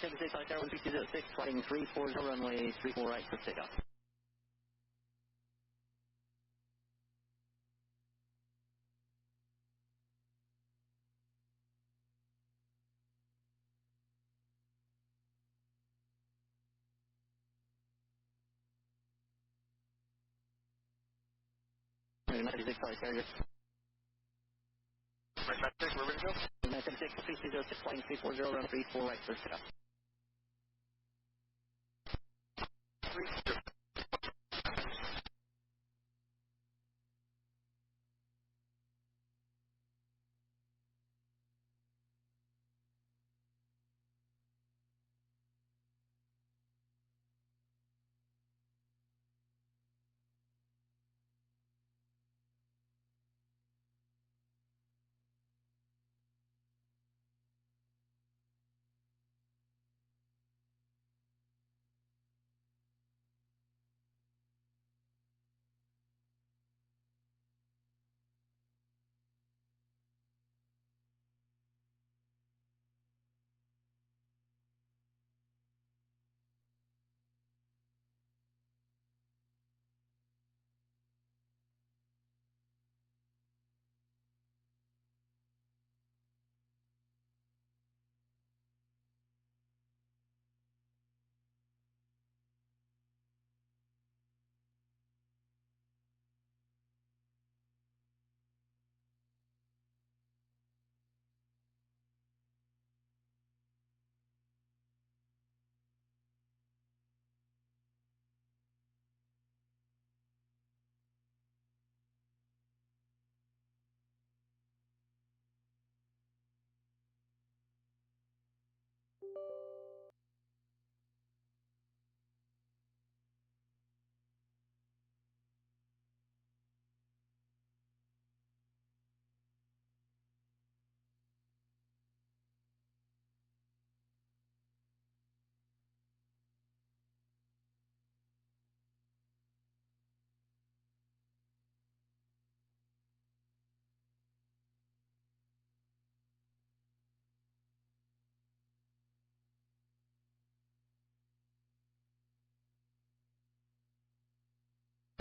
76 Flight Tower 1306, flighting 340 runway 34 right for takeoff. United 96 Flight Carrier. Right, 96, we're ready to go. United 76 3206, flighting 340 runway 34 right for takeoff. 30.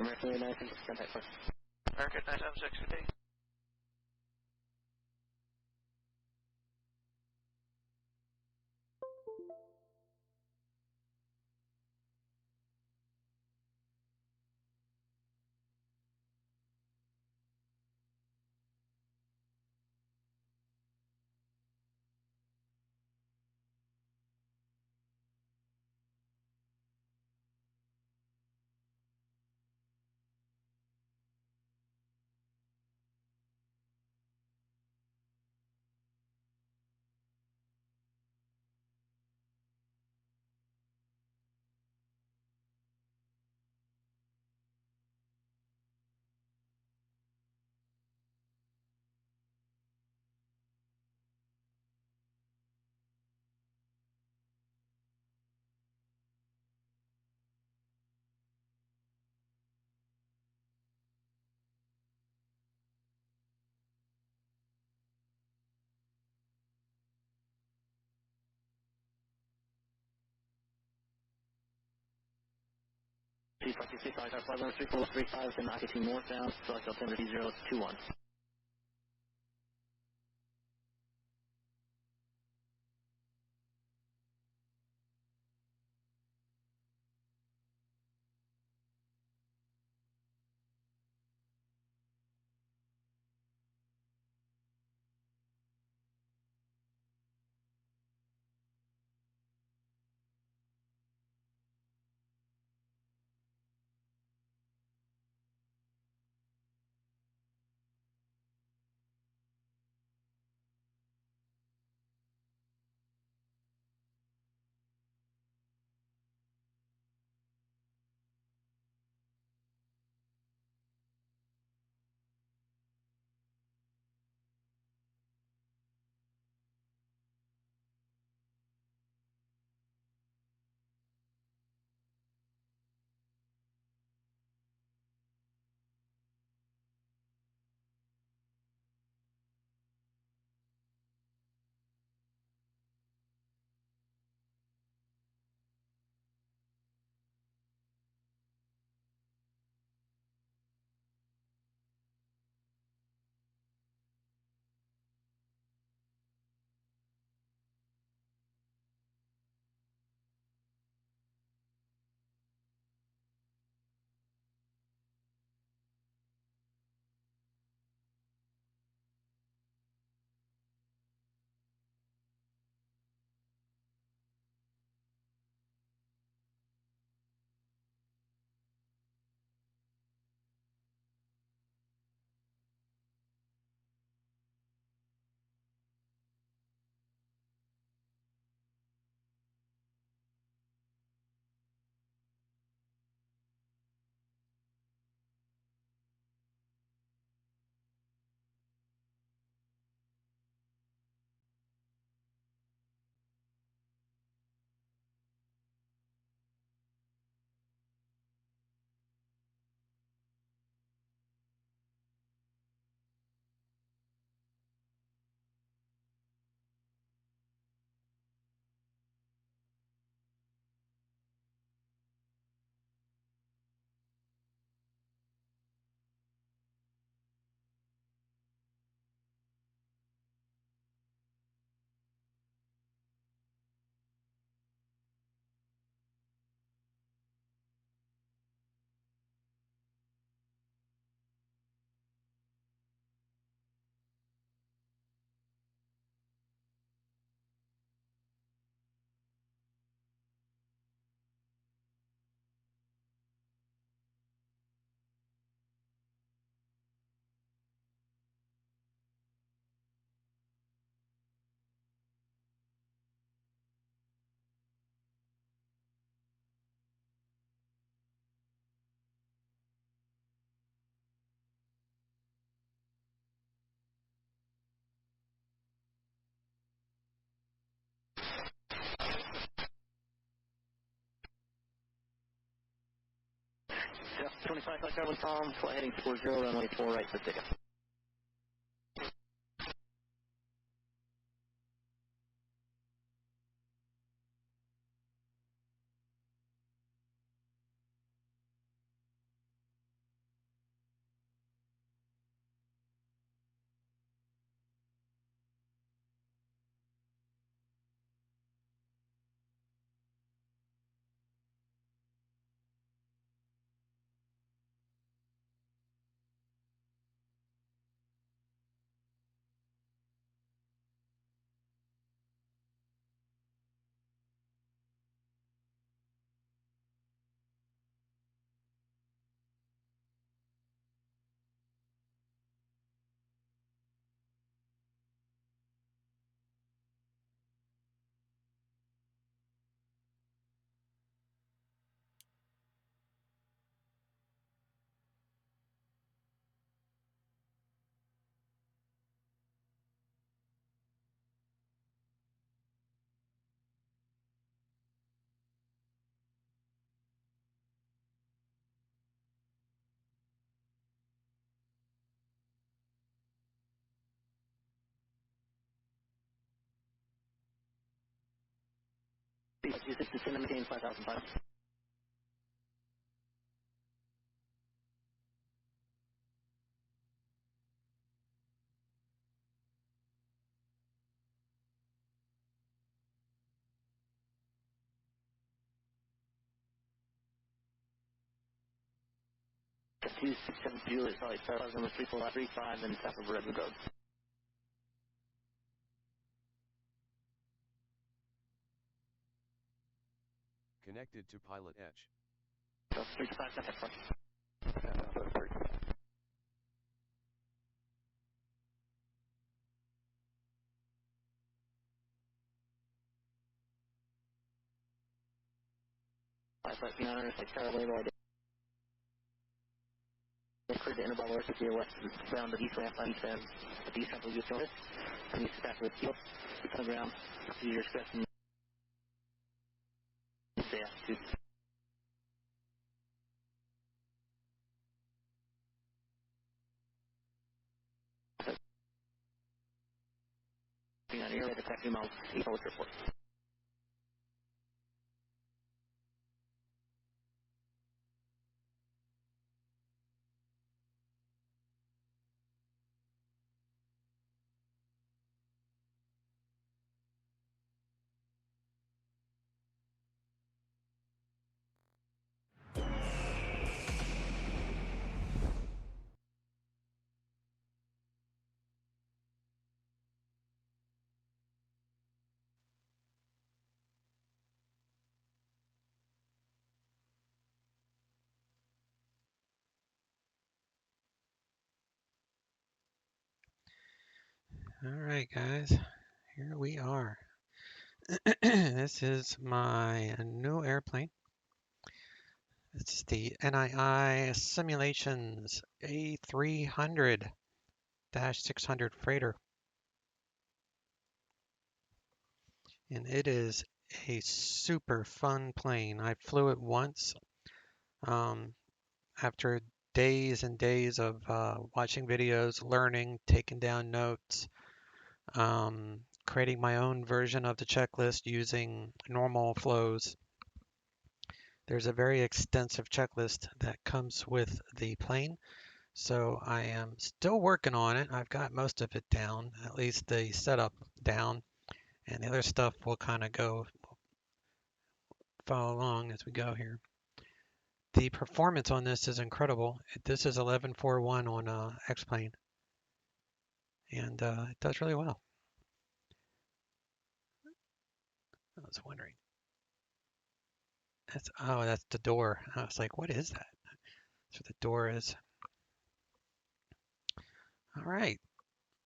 American 96, contact first. American 976, good day. G26 Flight Tower 513-435, and I-15 northbound, select altimeter 021. 25 South Carolina, Tom, flight heading 40, runway 4 right for takeoff. You 6 to maintain 5,005. Two 67 Juliet, sorry, start number 3435 and south of Redwood Road. Connected to PilotEdge. 35, that's fine. Flight 900, like Carolina, cleared the interval north to your west, down the east ramp, east end. The east ramp will be notice. And you back to the field, on the ground, to your discretion. Stay altitude. On your way to taxi miles, East Coast Airport. All right, guys, here we are. This is my new airplane. It's the NII Simulations A300-600 freighter. And it is a super fun plane. I flew it once after days and days of watching videos, learning, taking down notes, creating my own version of the checklist using normal flows. There's a very extensive checklist that comes with the plane, so I am still working on it. I've got most of it down, at least the setup down, and the other stuff will kind of follow along as we go here. The performance on this is incredible. This is 11.41 on X-Plane, and it does really well. I was wondering. That's the door. I was like, what is that? That's what the door is. All right.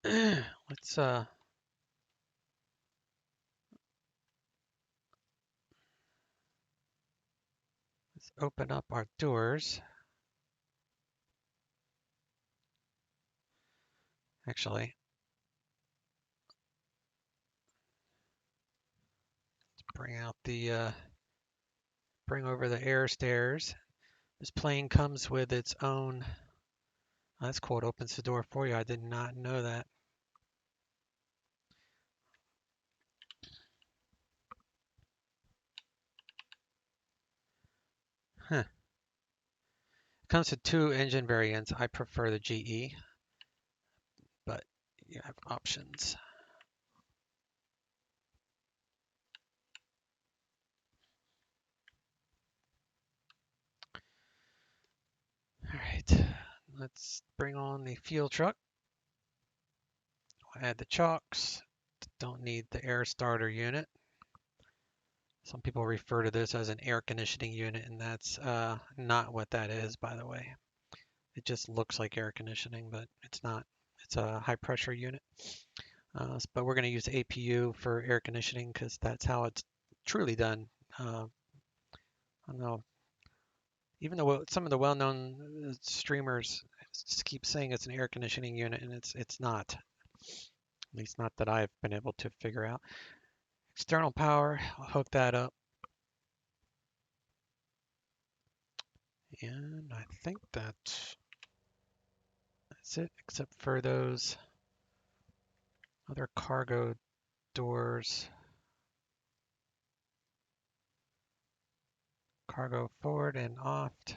Let's open up our doors. Actually, let's bring over the air stairs. This plane comes with its own, that's cool, it opens the door for you. I did not know that. Huh. It comes with 2 engine variants. I prefer the GE, but you have options. All right, let's bring on the fuel truck. We'll add the chocks. Don't need the air starter unit. Some people refer to this as an air conditioning unit, and that's not what that is, by the way. It just looks like air conditioning, but it's not. It's a high pressure unit. But we're going to use APU for air conditioning because that's how it's truly done. I don't know. Even though some of the well-known streamers keep saying it's an air conditioning unit, and it's not. At least not that I've been able to figure out. External power, I'll hook that up. And I think that's it, except for those other cargo doors. Cargo forward and aft.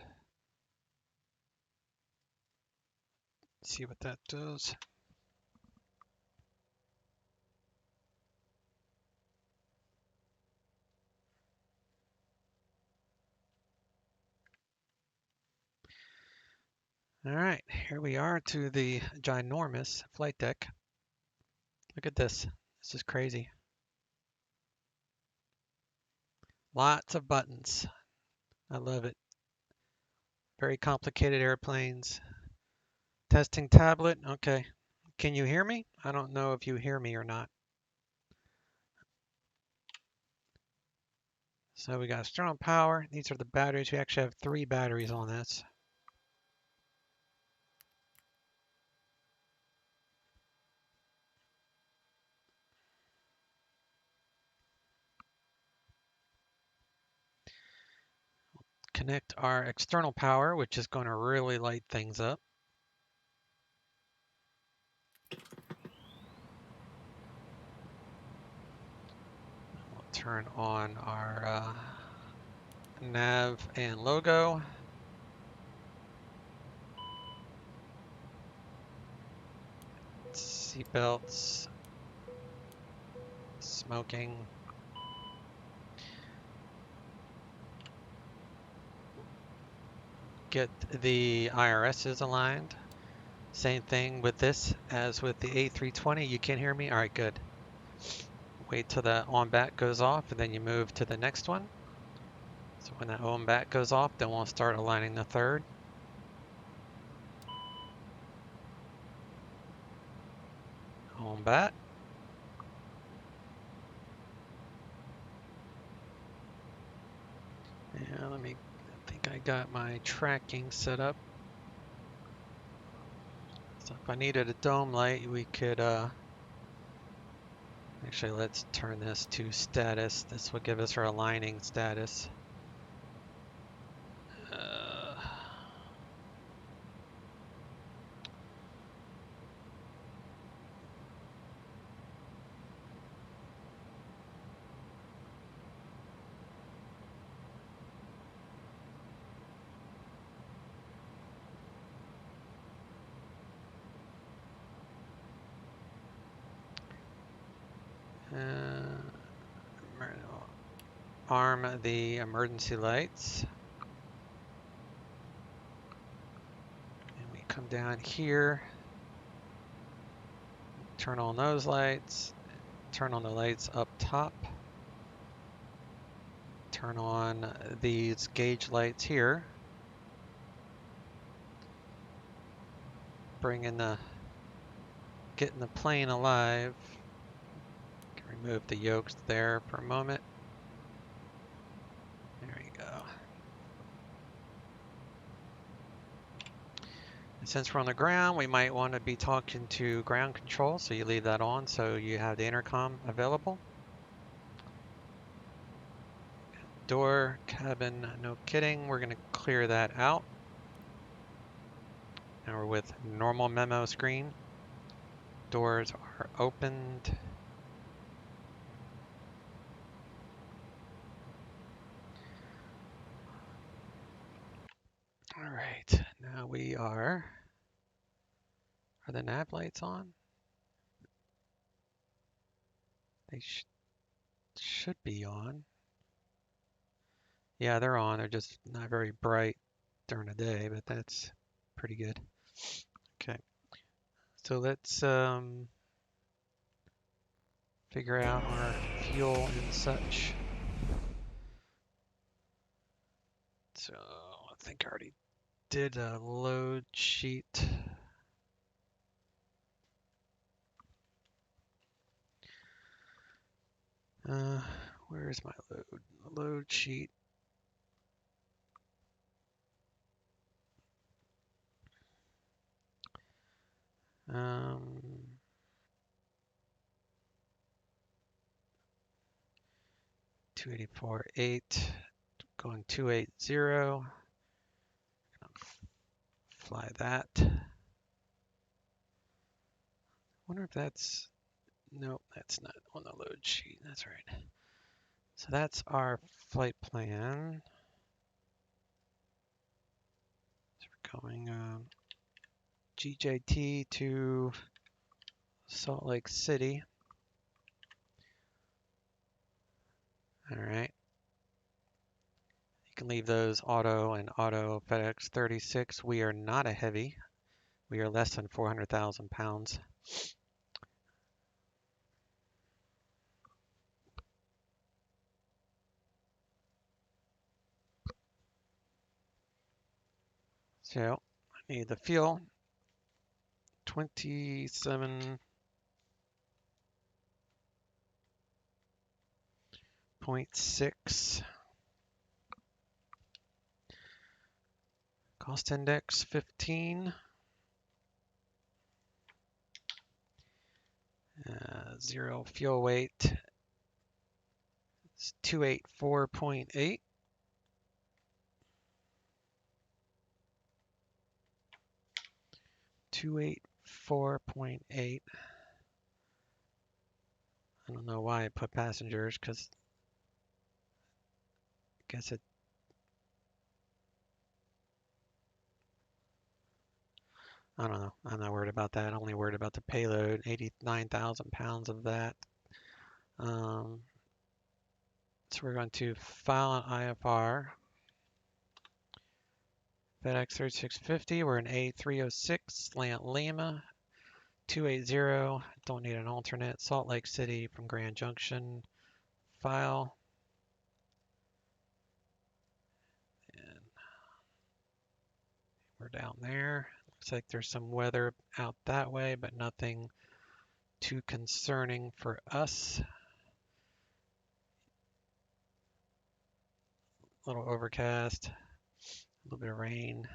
See what that does. All right, here we are to the ginormous flight deck. Look at this. This is crazy. Lots of buttons. I love it. Very complicated airplanes. Testing tablet. Okay. Can you hear me? I don't know if you hear me or not. So we got strong power. These are the batteries. We actually have 3 batteries on this. Connect our external power, which is going to really light things up. We'll turn on our nav and logo. Seatbelts. Smoking. Get the IRSs aligned. Same thing with this as with the A320. You can't hear me? All right, good. Wait till the on-bat goes off and then you move to the next one. So when that on-bat goes off, then we'll start aligning the third. On-bat. Yeah, I think I got my tracking set up. So if I needed a dome light, we could, actually let's turn this to status. This will give us our aligning status. Arm the emergency lights. And we come down here, turn on those lights, turn on the lights up top, turn on these gauge lights here, getting the plane alive. Remove the yokes there for a moment. There you go. And since we're on the ground, we might want to be talking to ground control, so you leave that on so you have the intercom available. door, cabin, no kidding. We're going to clear that out. Now we're with normal memo screen. Doors are opened. All right, now we are the nav lights on? They should be on. Yeah, they're on. They're just not very bright during the day, but that's pretty good. Okay, so let's figure out our fuel and such. So I think I already did a load sheet. Where is my load sheet? Um, 284.8, going 280. Fly that. Wonder if that's, nope, that's not on the load sheet. That's right. So that's our flight plan. So we're going GJT to Salt Lake City. All right. You can leave those auto and auto FedEx 36. We are not a heavy. We are less than 400,000 pounds. So I need the fuel. 27.6. Cost index 15. Zero fuel weight. It's 284.8. 284.8. I don't know why I put passengers, because I guess it. I don't know. I'm not worried about that. I'm only worried about the payload. 89,000 pounds of that. So we're going to file an IFR. FedEx 3650. We're in A300-6, Slant Lima. 280. Don't need an alternate. Salt Lake City from Grand Junction. File. And we're down there. Looks like there's some weather out that way, but nothing too concerning for us. A little overcast, a little bit of rain.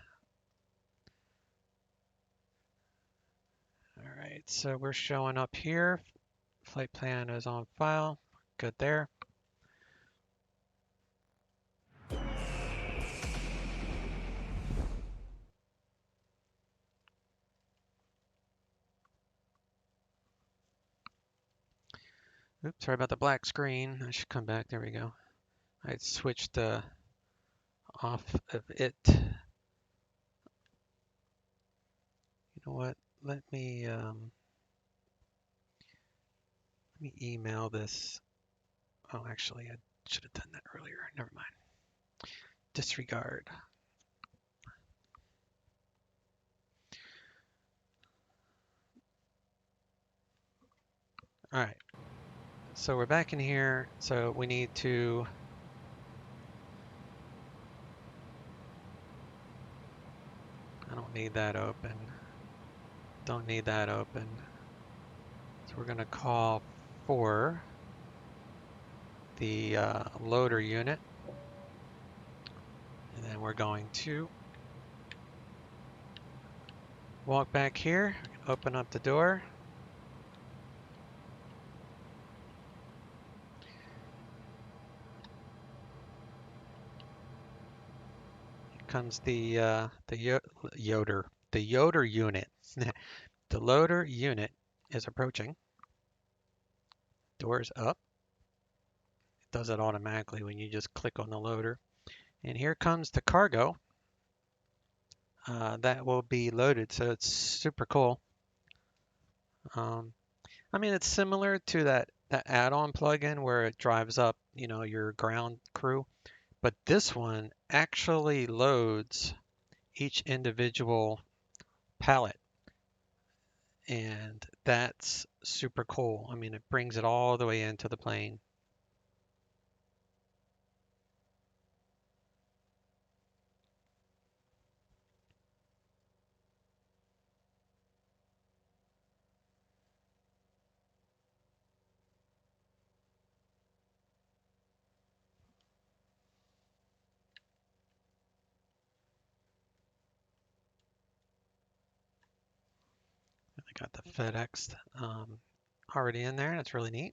All right, so we're showing up here. Flight plan is on file. Good there. Oops, sorry about the black screen. I should come back. There we go. I switched off of it. You know what? Let me email this. Oh, actually, I should have done that earlier. Never mind. Disregard. All right. So we're back in here. So we need to. I don't need that open. Don't need that open. So we're going to call for the loader unit. And then we're going to walk back here, open up the door. comes the Yoder unit. The loader unit is approaching. Doors up. It does it automatically when you just click on the loader. And here comes the cargo that will be loaded. So it's super cool. I mean, it's similar to that add-on plugin where it drives up, you know, your ground crew. But this one actually loads each individual pallet. And that's super cool. I mean, it brings it all the way into the plane. I got the FedEx already in there. That's really neat.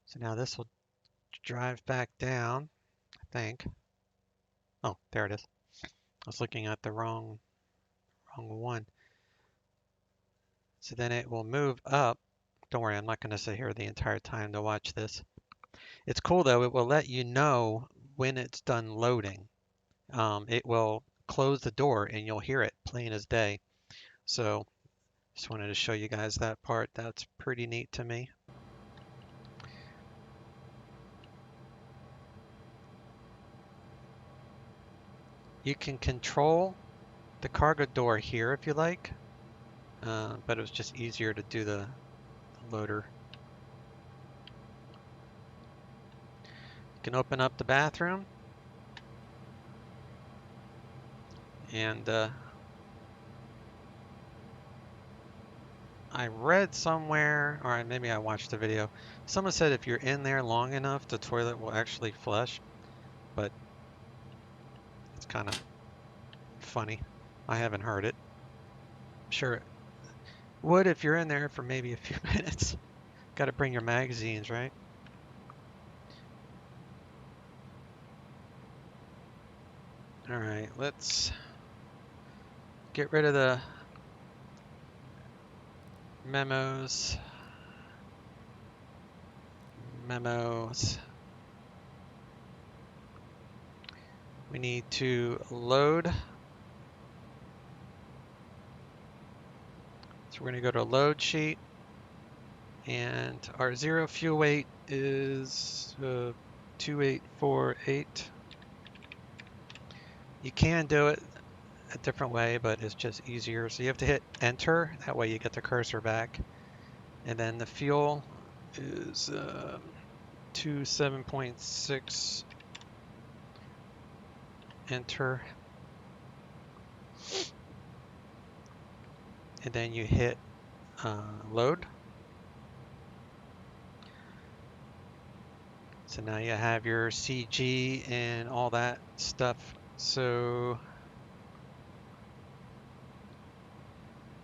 So now this will drive back down, I think. Oh, there it is. I was looking at the wrong one. So then it will move up. Don't worry, I'm not going to sit here the entire time to watch this. It's cool though, it will let you know when it's done loading. It will close the door and you'll hear it plain as day. So just wanted to show you guys that part. That's pretty neat to me. You can control the cargo door here if you like, but it was just easier to do the loader. You can open up the bathroom, and I read somewhere, or maybe I watched a video, someone said if you're in there long enough, the toilet will actually flush, but it's kind of funny. I haven't heard it. I'm sure it would if you're in there for maybe a few minutes. Got to bring your magazines, right? All right, let's get rid of the memos. We need to load. So we're going to go to load sheet, and our zero fuel weight is 2848. You can do it a different way, but it's just easier. So you have to hit enter. That way you get the cursor back. And then the fuel is 27.6. Enter. And then you hit load. So now you have your CG and all that stuff. So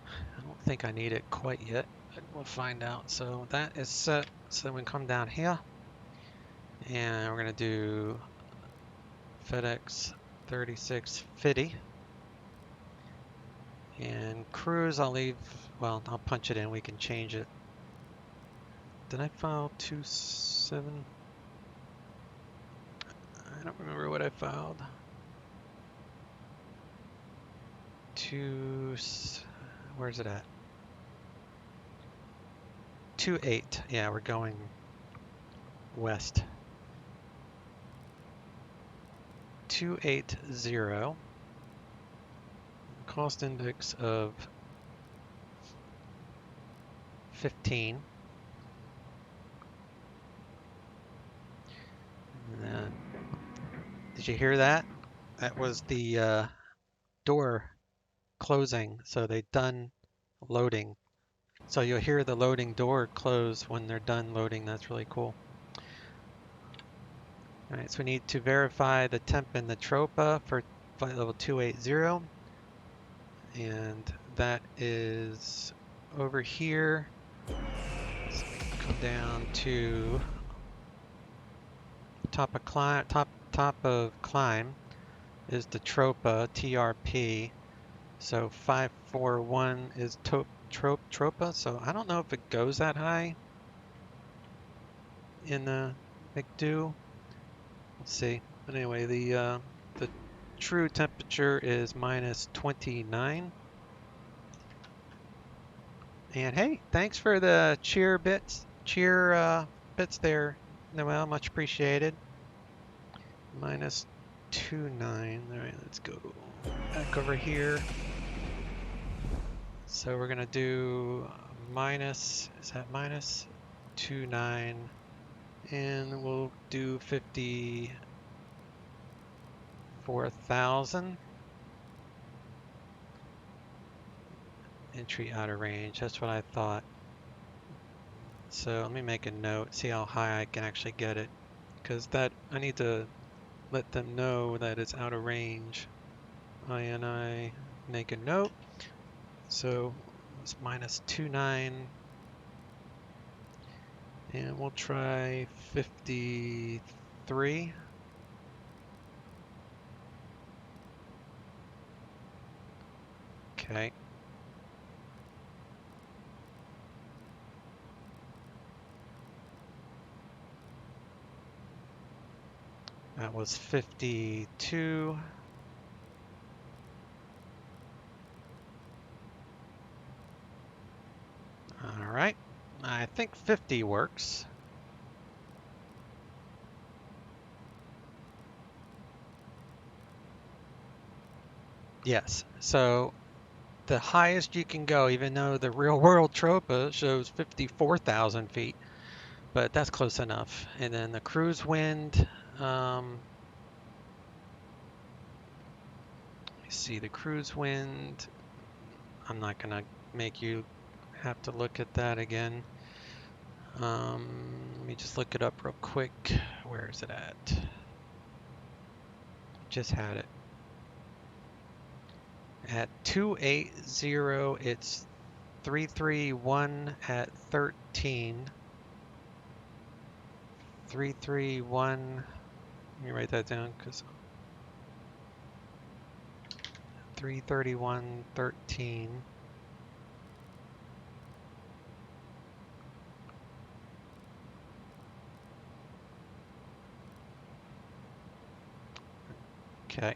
I don't think I need it quite yet, but we'll find out. So that is set. So then we come down here and we're going to do FedEx 3650. And cruise, I'll leave, well, I'll punch it in. We can change it. Did I file 27? I don't remember what I filed. Where's it at? 28. Yeah, we're going west. 280. Cost index of 15. And then, did you hear that? That was the door closing. So they've done loading. So you'll hear the loading door close when they're done loading. That's really cool. All right, so we need to verify the temp in the tropa for flight level 280. and that is over here. So we can come down to top of climb is the Tropa TRP. So 541 is Tropa. So I don't know if it goes that high in the McDo. Let's see. But anyway, the true temperature is minus 29. And hey, thanks for the cheer bits there, Noel. Much appreciated. Minus 29. All right, let's go back over here. So we're gonna do minus, is that minus 29, and we'll do 54,000. Entry out of range, that's what I thought. So let me make a note, see how high I can actually get it, because that I need to let them know that it's out of range. I make a note. So it's minus 29, and we'll try 53. Okay. That was 52. All right. I think 50 works. Yes. So the highest you can go, even though the real world Tropa shows 54,000 feet, but that's close enough. And then the cruise wind, let me see, the cruise wind, I'm not gonna make you have to look at that again. Let me just look it up real quick. Where is it at? Just had it. At 280, it's 331 at 13. 331, let me write that down because 331.13. Okay.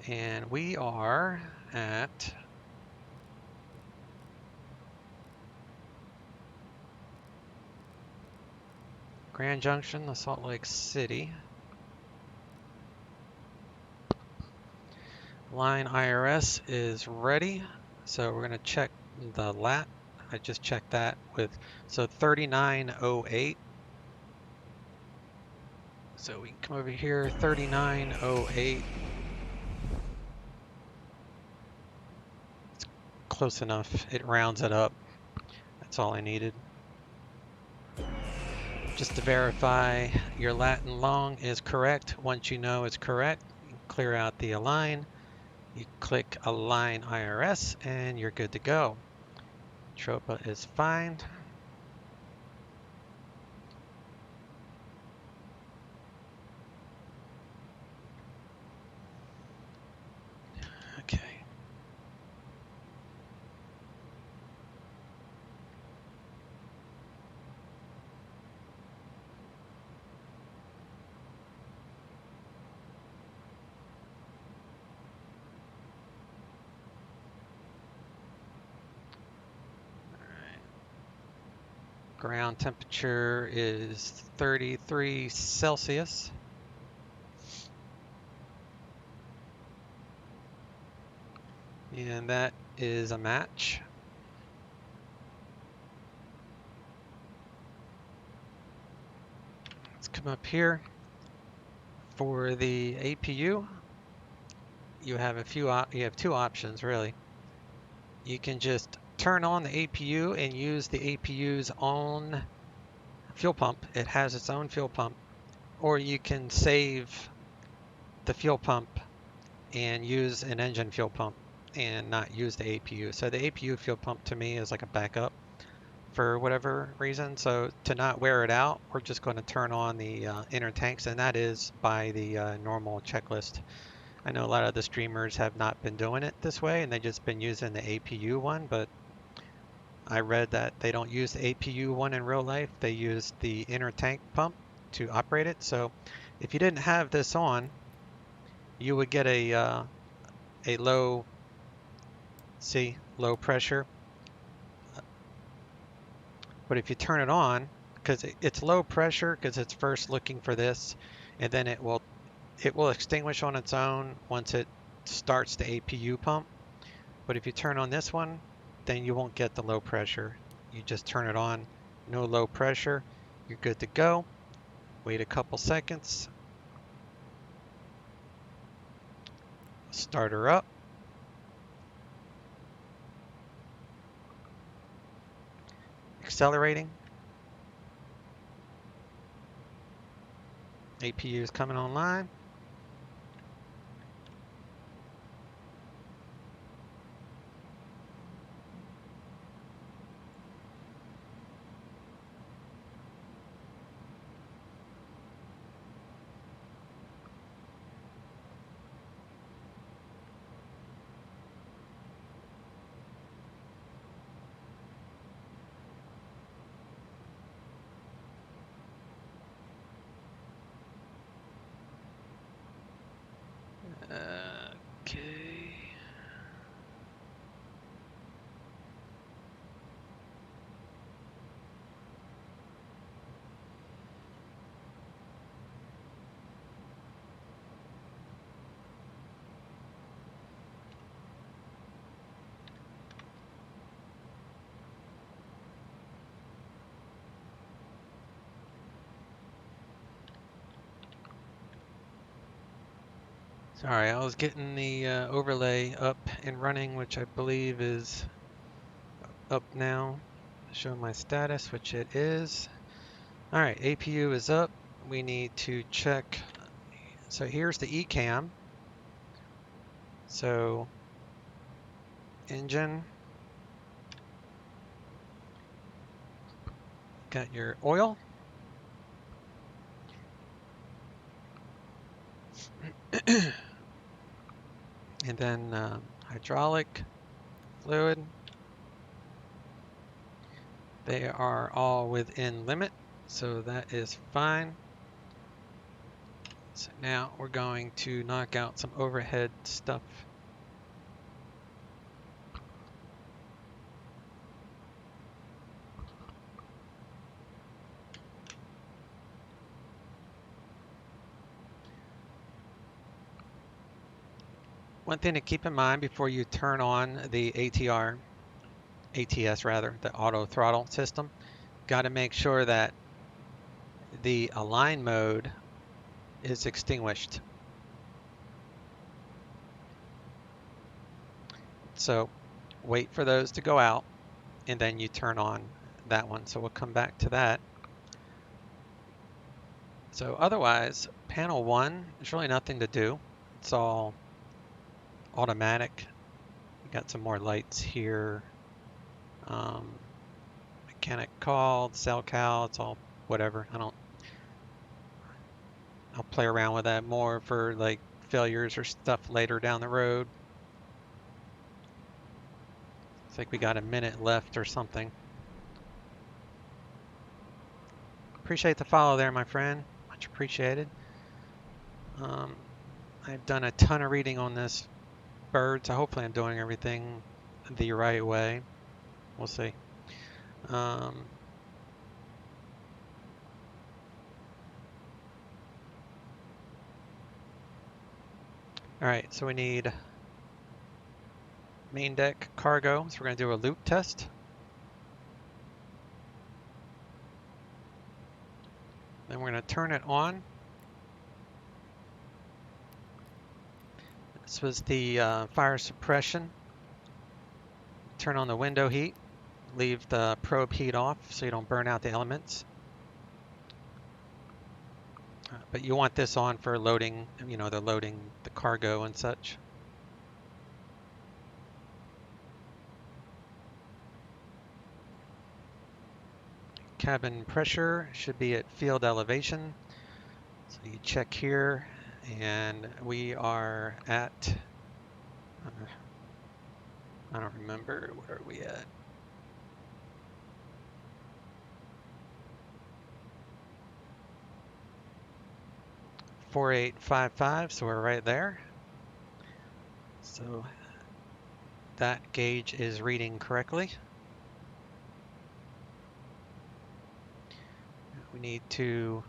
And we are at Grand Junction, the Salt Lake City. Line IRS is ready. So we're going to check the lat. I just checked that with, so 3908. So we can come over here, 3908. It's close enough. It rounds it up. That's all I needed. Just to verify your lat and long is correct. Once you know it's correct, you clear out the align. You click Align IRS and you're good to go. Tropa is fine. Okay. Ground temperature is 33 Celsius. And that is a match. Let's come up here. For the APU, you have two options really. You can just turn on the APU and use the APU's own fuel pump. It has its own fuel pump, or you can save the fuel pump and use an engine fuel pump and not use the APU. So the APU fuel pump to me is like a backup for whatever reason. So to not wear it out, we're just going to turn on the inner tanks, and that is by the normal checklist. I know a lot of the streamers have not been doing it this way, and they've just been using the APU one, but I read that they don't use the APU one in real life. They use the inner tank pump to operate it. So if you didn't have this on, you would get a low, low pressure. But if you turn it on, because it's low pressure, because it's first looking for this, and then it will extinguish on its own once it starts the APU pump. But if you turn on this one, then you won't get the low pressure. You just turn it on, no low pressure, you're good to go. Wait a couple seconds. Start her up. Accelerating. APU is coming online. Okay. Sorry, I was getting the overlay up and running, which I believe is up now. Show my status, which it is. All right, APU is up. We need to check. So here's the ECAM. So engine. Got your oil. And then hydraulic fluid. They are all within limit, so that is fine. So now we're going to knock out some overhead stuff. One thing to keep in mind before you turn on the ATS rather, the auto throttle system, got to make sure that the align mode is extinguished. So wait for those to go out and then you turn on that one. So we'll come back to that. So otherwise, panel 1, there's really nothing to do. It's all automatic. We got some more lights here. Mechanic called, cell cal, it's all whatever. I'll play around with that more for like failures or stuff later down the road. It's like we got a minute left or something. Appreciate the follow there, my friend. Much appreciated. I've done a ton of reading on this bird, so hopefully I'm doing everything the right way. We'll see. All right, so we need main deck cargo, so we're going to do a loop test. Then we're going to turn it on. This was the fire suppression. Turn on the window heat. Leave the probe heat off so you don't burn out the elements. but you want this on for loading, you know, they're loading the cargo and such. Cabin pressure should be at field elevation. So you check here, and we are at, I don't remember, where are we at? .4855, so we're right there. So that gauge is reading correctly. We need to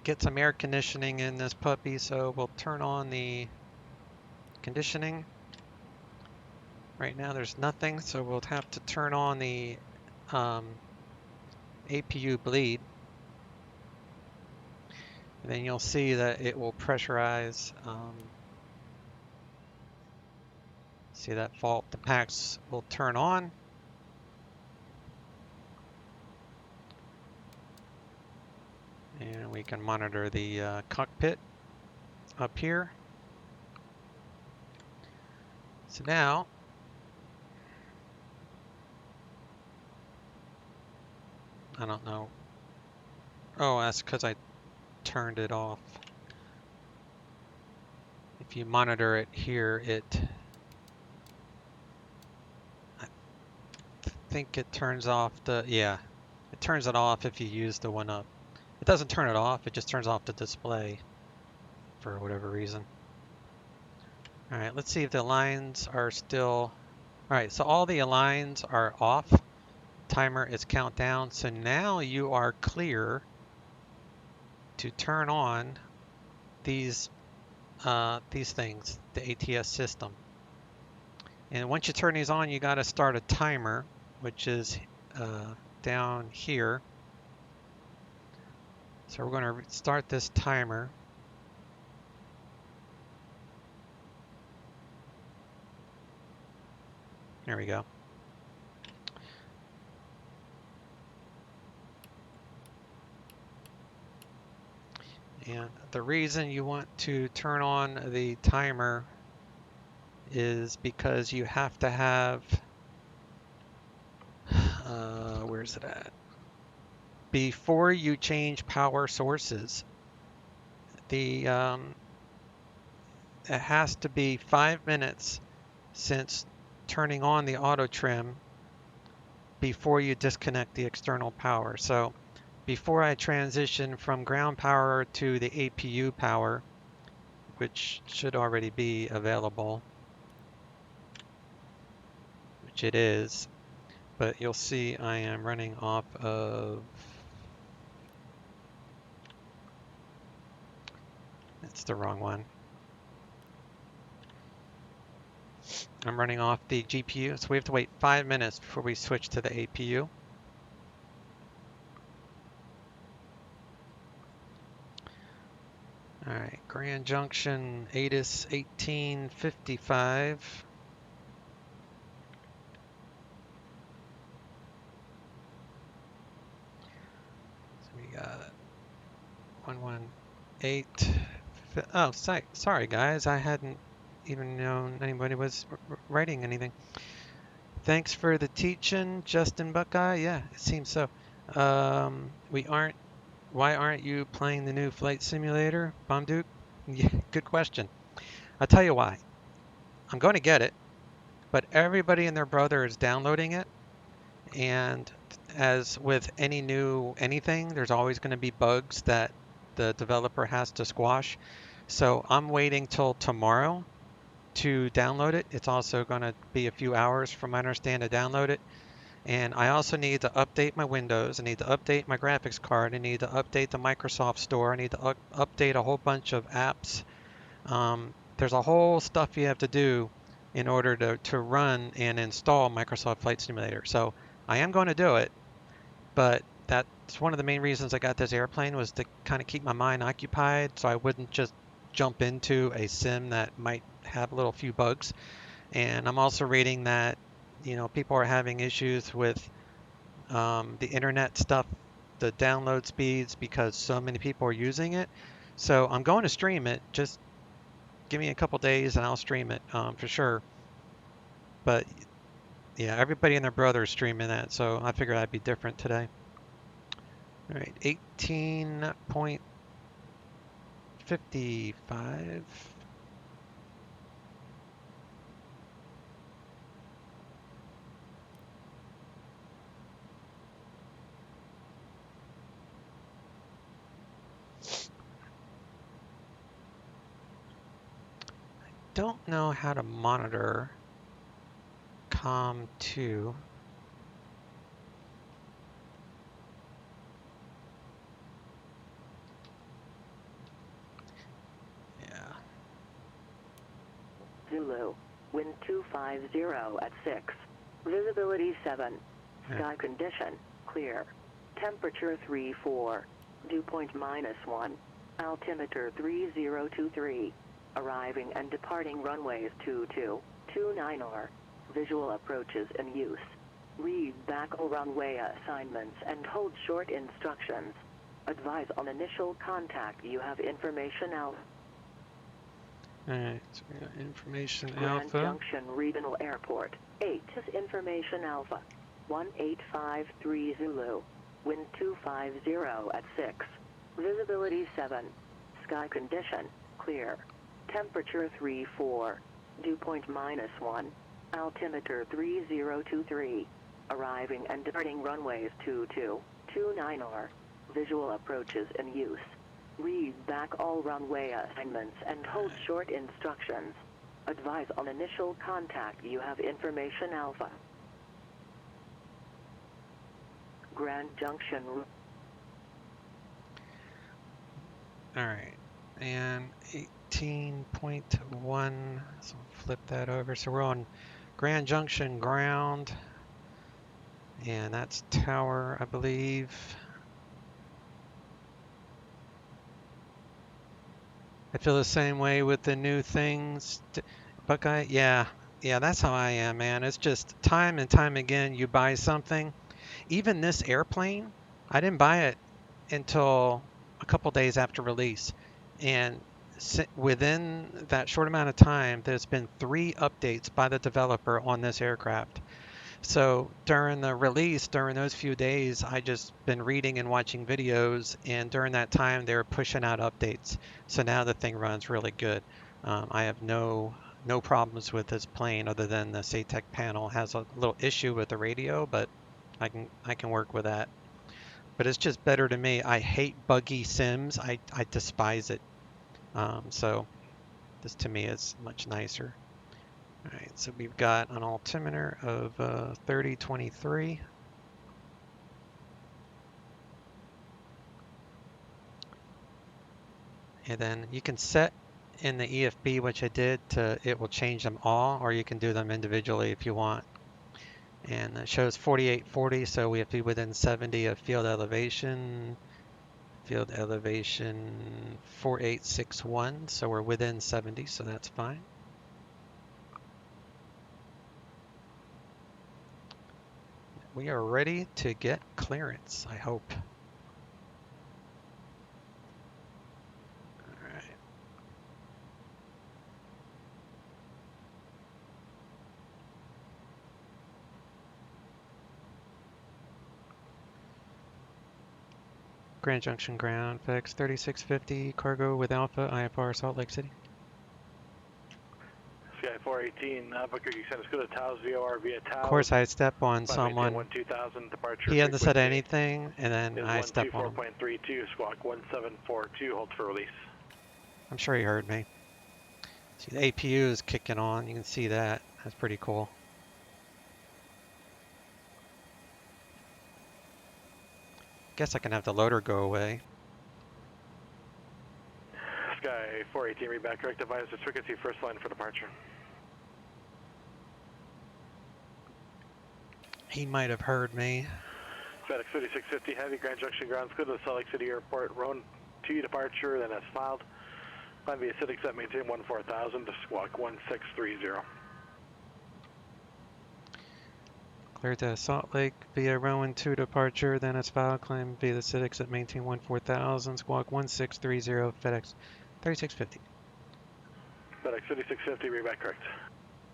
get some air conditioning in this puppy, so we'll turn on the conditioning. Right now there's nothing, so we'll have to turn on the APU bleed. And then you'll see that it will pressurize. See that fault? The packs will turn on. And we can monitor the cockpit up here. So now, I don't know. Oh, that's because I turned it off. If you monitor it here, I think it turns off the, yeah, it turns it off if you use the one up. It doesn't turn it off, it just turns off the display for whatever reason. All right, let's see if the lines are still, all right, so all the lines are off. Timer is countdown, so now you are clear to turn on these things, the ATS system. And once you turn these on, you got to start a timer, which is down here. So we're going to start this timer. There we go. And the reason you want to turn on the timer is because you have to have, where's it at? Before you change power sources, it has to be 5 minutes since turning on the auto trim before you disconnect the external power. So before I transition from ground power to the APU power, which should already be available, which it is, but you'll see I am running off of, it's the wrong one. I'm running off the GPU, so we have to wait 5 minutes before we switch to the APU. All right, Grand Junction ATIS 1855. So we got 118. Oh, sorry guys, I hadn't even known anybody was writing anything. Thanks for the teaching, Justin Buckeye. Yeah, it seems so. Why aren't you playing the new flight simulator, Bomb Duke? Yeah, good question. I'll tell you why. I'm going to get it, but everybody and their brother is downloading it. And as with any new anything, there's always going to be bugs that the developer has to squash. So I'm waiting till tomorrow to download it. It's also going to be a few hours from what I understand to download it. And I also need to update my Windows. I need to update my graphics card. I need to update the Microsoft Store. I need to update a whole bunch of apps. There's a whole stuff you have to do in order to run and install Microsoft Flight Simulator. So I am going to do it, but that's one of the main reasons I got this airplane, was to kind of keep my mind occupied so I wouldn't just jump into a sim that might have a little few bugs. And I'm also reading that, you know, people are having issues with the internet stuff the download speeds because so many people are using it. So I'm going to stream it. Just give me a couple days and I'll stream it for sure. But yeah, everybody and their brother is streaming that, so I figured I'd be different today. All right, 18.55. Don't know how to monitor COM2. Yeah. Zulu, wind 250 at 6. Visibility 7. Sky condition, clear. Temperature 34. Dew point -1. Altimeter 3023. Arriving and departing runways 22, 29R. Visual approaches in use. Read back all runway assignments and hold short instructions. Advise on initial contact. You have information out. Alright, so we got information Grand alpha. Junction Regional Airport. 8 is information alpha. 1853 Zulu. Wind 250 at 6. Visibility 7. Sky condition, clear. Temperature 34. Dew point -1. Altimeter 3023. Arriving and departing runways 22, 29R. Visual approaches in use. Read back all runway assignments and hold short instructions. Advise on initial contact. You have information alpha. Grand Junction. Alright, and 18.1, so flip that over. So we're on Grand Junction ground, and that's tower, I believe. I feel the same way with the new things. Buckeye, yeah, that's how I am, man. It's just time and time again, you buy something. Even this airplane, I didn't buy it until a couple days after release. And within that short amount of time, there's been 3 updates by the developer on this aircraft. So during the release, during those few days, I just been reading and watching videos, and during that time, they were pushing out updates. So now the thing runs really good. I have no problems with this plane other than the SATEC panel has a little issue with the radio, but I can work with that. But it's just better to me. I hate buggy sims. I despise it. So this to me is much nicer. All right, so we've got an altimeter of 3023. And then you can set in the EFB, which I did, it will change them all, or you can do them individually if you want. And it shows 4840, so we have to be within 70 of field elevation. Field elevation 4861, so we're within 70, so that's fine. We are ready to get clearance, I hope. All right. Grand Junction ground, FX 3650, cargo with Alpha, IFR, Salt Lake City. Sky 418, Booker, you sent us go to Taos, VOR via Taos. Of course, I step on someone. 2000, departure He hadn't said anything, and then I step on him. 124.32, squawk 1742, hold for release. I'm sure he heard me. See, the APU is kicking on. You can see that. That's pretty cool. Guess I can have the loader go away. Sky 418, read back, correct advise the frequency first line for departure. He might have heard me. FedEx 3650 Heavy, Grand Junction grounds, go to the Salt Lake City Airport, Roan 2 departure, then as filed. Climb via Civic set, maintain 14,000 to squawk 1630. Clear to Salt Lake via runway 2 departure, then it's filed, climb via the CITIX at maintain 14000, squawk 1630, FedEx 3650. FedEx 3650, read back correct.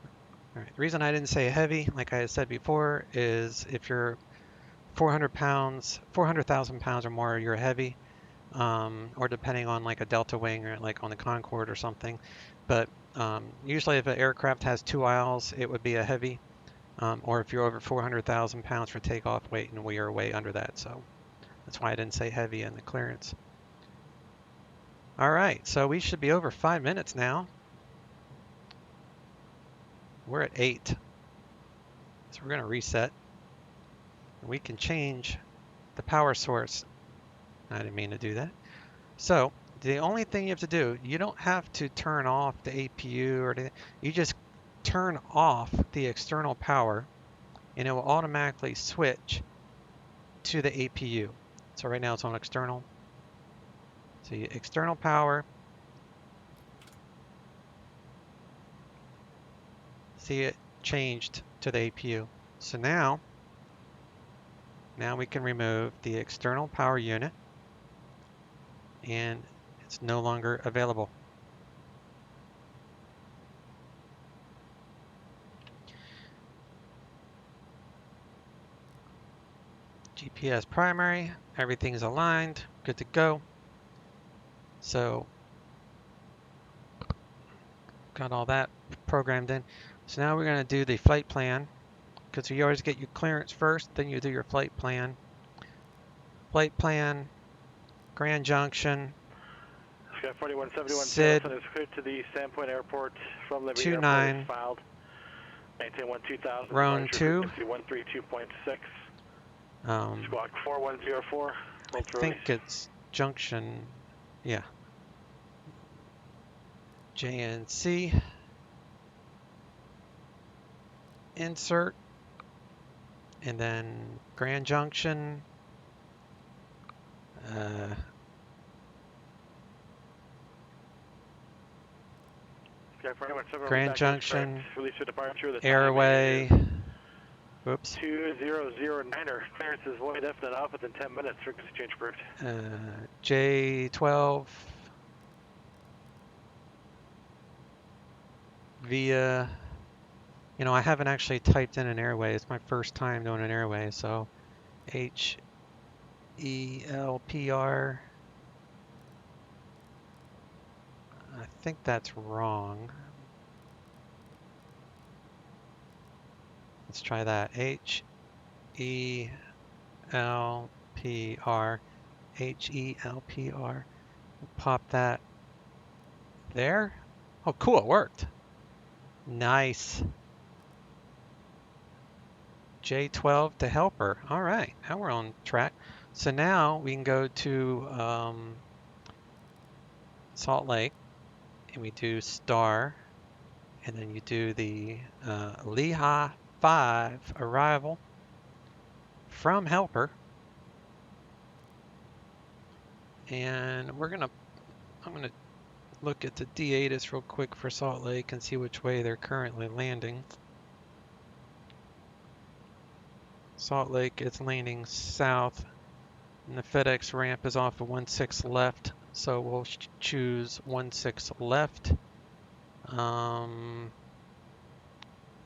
All right. The reason I didn't say heavy, like I had said before, is if you're 400 pounds, 400,000 pounds or more, you're heavy, or depending on like a Delta wing or like on the Concorde or something. But usually if an aircraft has 2 aisles, it would be a heavy. Or if you're over 400,000 pounds for takeoff weight, and we are way under that. So that's why I didn't say heavy in the clearance. All right, so we should be over 5 minutes now. We're at 8. So we're going to reset. We can change the power source. I didn't mean to do that. So the only thing you have to do, you don't have to turn off the APU or anything. You just turn off the external power and it will automatically switch to the APU. So right now it's on external. So external power. See it changed to the APU. So now we can remove the external power unit and it's no longer available. GPS primary, everything's aligned, good to go. So got all that programmed in. So now we're going to do the flight plan, because you always get your clearance first, then you do your flight plan. Flight plan, Grand Junction, Sky 4171 SID is cleared to the Sandpoint Airport from Liberty 29, Airport is filed. Maintain 12000, Roan 2. frequency 132.6. Squawk 4104. I think it's Junction, yeah. JNC. Insert. And then Grand Junction. Grand Junction. Release for departure. Airway. Whoops. 2009er. Clearance is void definite off within 10 minutes. Frequency change approved. J12 via, you know, I haven't actually typed in an airway. It's my first time doing an airway, so HELPR. I think that's wrong. Let's try that. HELPR. HELPR. Pop that there. Oh, cool, it worked. Nice. J12 to helper. All right, now we're on track. So now we can go to Salt Lake, and we do star, and then you do the Lehigh 5 arrival from helper, and I'm gonna look at the D8s real quick for Salt Lake and see which way they're currently landing. Salt Lake is landing south, and the FedEx ramp is off of 16 left, so we'll choose 16 left.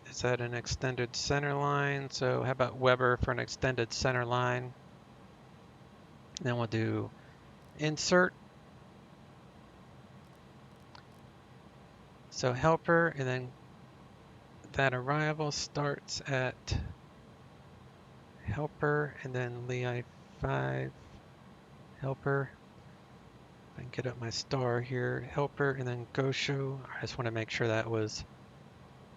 Is that an extended center line? So how about Weber for an extended center line? Then we'll do insert. So helper, and then that arrival starts at helper, and then Lehigh 5 helper. I can get up my star here, helper, and then go show. I just want to make sure that was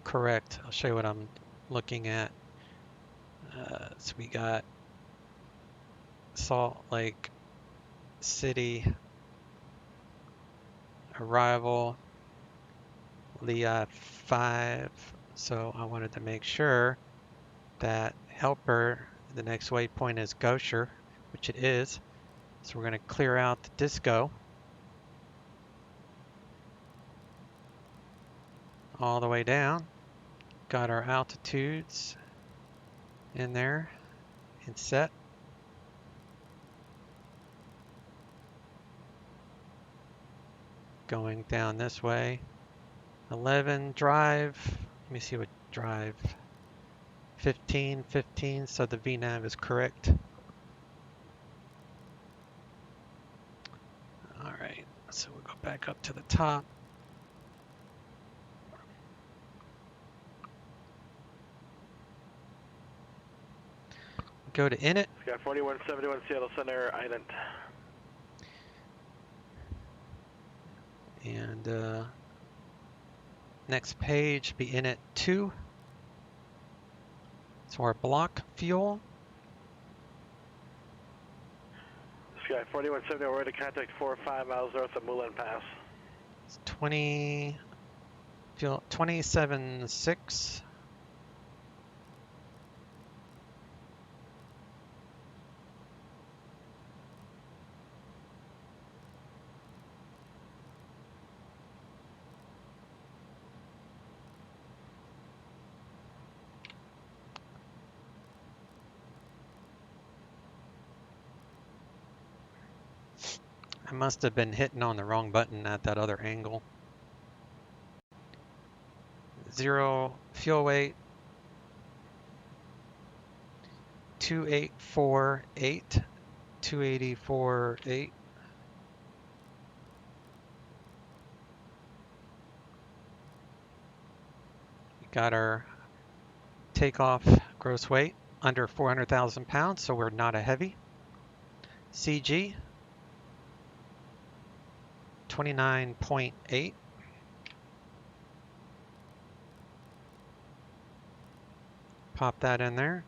correct. I'll show you what I'm looking at. So we got Salt Lake City arrival, Lehigh 5. So I wanted to make sure that helper, the next waypoint is Gosher, which it is. So we're going to clear out the disco all the way down. Got our altitudes, in there and set. Going down this way. 11 drive. Let me see what drive. 15, 15, so the VNAV is correct. All right, so we'll go back up to the top. Go to init. Sky 4171 Seattle Center, Island. And next page be init 2. So our block fuel. Sky 4170, we're ready to contact 4-5 miles north of Moulin Pass. It's 27.6. I must have been hitting on the wrong button at that other angle. 0 fuel weight. 2848. 2848. We got our takeoff gross weight under 400,000 pounds, so we're not a heavy. CG 29.8. Pop that in there.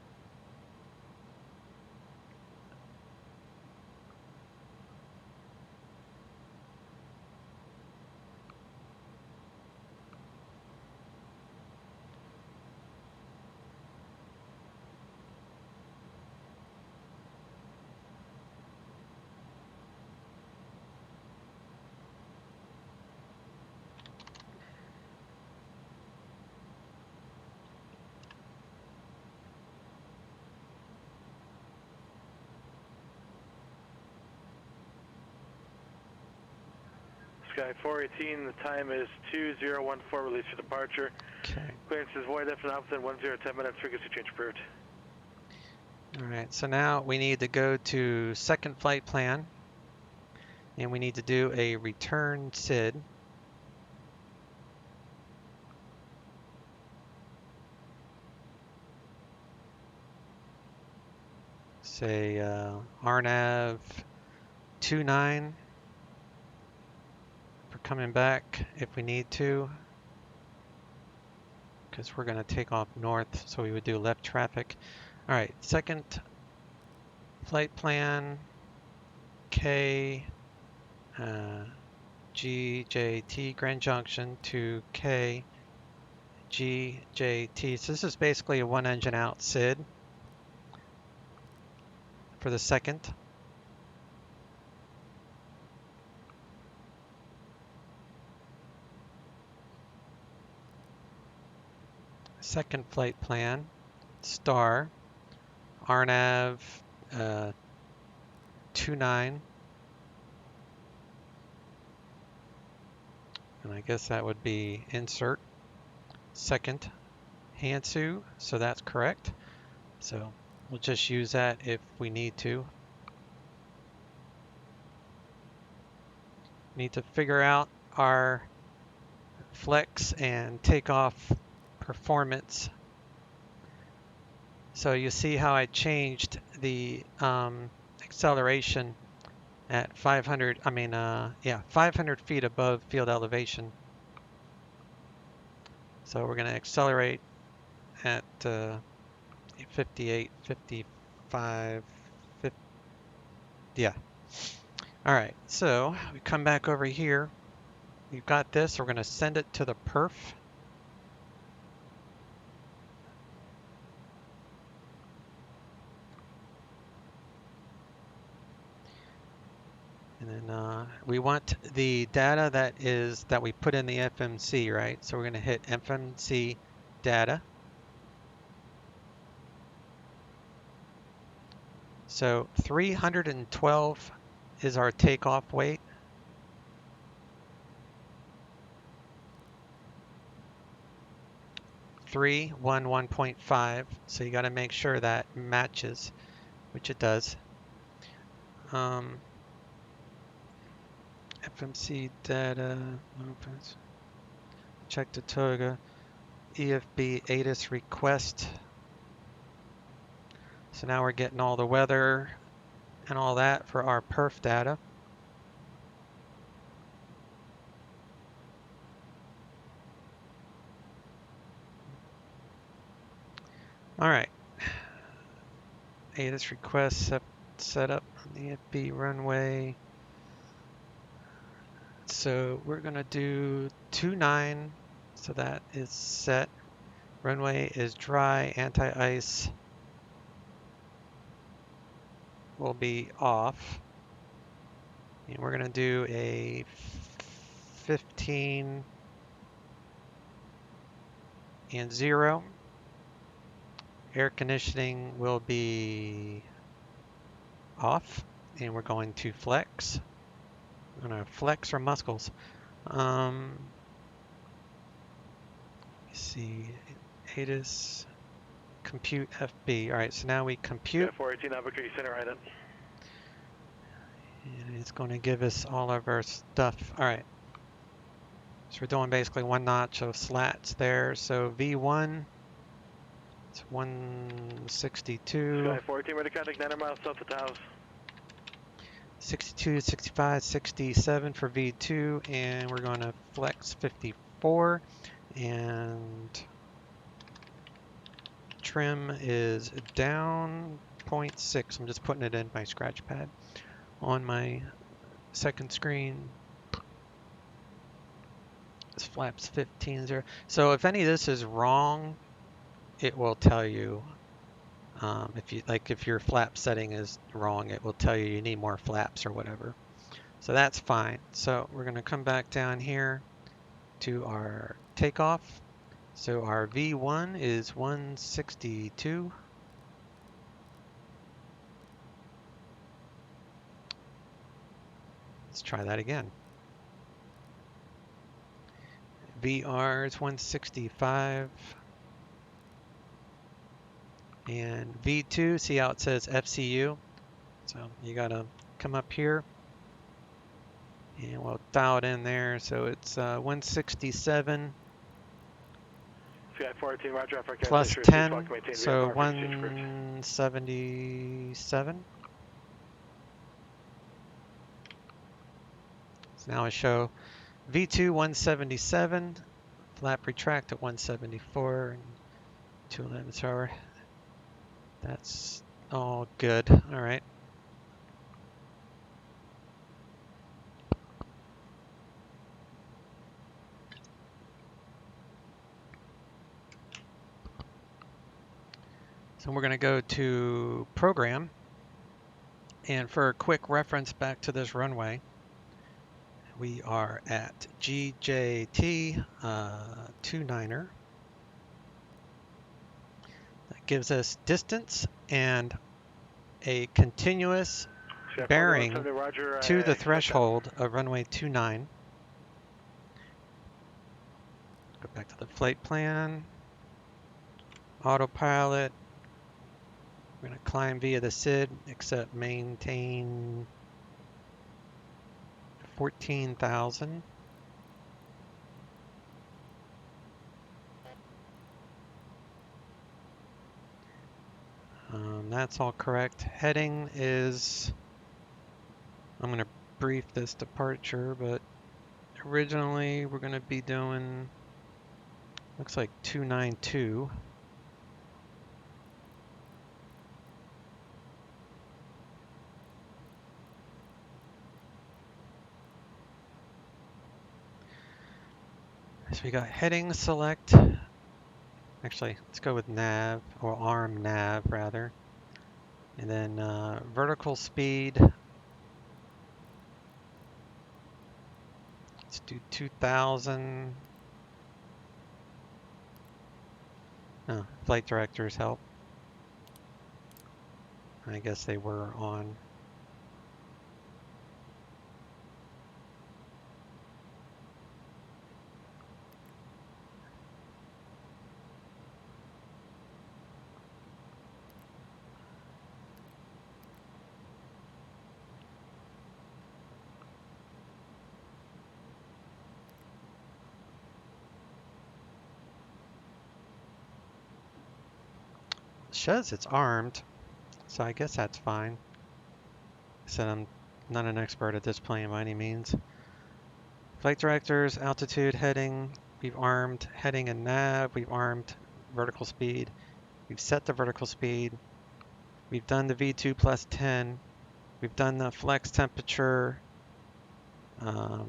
Sky 418, the time is 2014, release for departure. Okay. Clearance is void after within 10 minutes, frequency change approved. All right, so now we need to go to second flight plan, and we need to do a return SID. Say RNAV 29 for coming back if we need to, because we're going to take off north, so we would do left traffic. All right, second flight plan K GJT Grand Junction to K GJT. So this is basically a one engine out SID for the second. Second flight plan, star, RNAV 29, and I guess that would be insert second Hansu, so that's correct. So we'll just use that if we need to. Need to figure out our flex and takeoff performance. So you see how I changed the acceleration at 500 feet above field elevation. So we're going to accelerate at 58, 55, 50, yeah. All right, so we come back over here. We've got this, we're going to send it to the perf. And then we want the data that we put in the FMC, right? So we're going to hit FMC data. So 312 is our takeoff weight. Three, 1.5. So you got to make sure that matches, which it does. FMC data, check the toga, EFB ATIS request. So now we're getting all the weather and all that for our perf data. All right. ATIS request set up on the EFB runway. So we're going to do 29. So that is set. Runway is dry, anti-ice will be off. And we're going to do a 15 and 0. Air conditioning will be off, and we're going to flex. I'm going to flex our muscles. Let's see, ATIS, compute FB. All right, so now we compute. 418 Albuquerque Center, right in. And it's going to give us all of our stuff. All right. So we're doing basically 1 notch of slats there. So V1, it's 162. Sky 14, ready to contact 9 miles south of Taos. 62, 65, 67 for V2, and we're going to flex 54, and trim is down 0.6. I'm just putting it in my scratch pad on my second screen. This flaps 15.0. So if any of this is wrong, it will tell you. If your flap setting is wrong, it will tell you you need more flaps or whatever. So that's fine. So we're going to come back down here to our takeoff. So our V1 is 162. Let's try that again. VR is 165. And V2, see how it says FCU? So you gotta come up here and we'll dial it in there. So it's 167 Sky 14, Roger, plus 10, so 177. So now I show V2 177, flap retract at 174, and 211. So that's all good. All right. So we're going to go to program, and for a quick reference back to this runway, we are at GJT 29er. That gives us distance and a continuous bearing to the threshold of runway 29. Go back to the flight plan, autopilot. We're going to climb via the SID, except maintain 14,000. That's all correct. Heading is, I'm going to brief this departure, but originally we're going to be doing, looks like 292. So we got heading select. Actually, let's go with nav, or arm nav rather. And then vertical speed. Let's do 2,000. Oh, flight director's help. I guess they were on. It says it's armed, so I guess that's fine. I said I'm not an expert at this plane by any means. Flight directors, altitude, heading, we've armed heading and nav, we've armed vertical speed, we've set the vertical speed, we've done the V2 plus 10, we've done the flex temperature. Oh,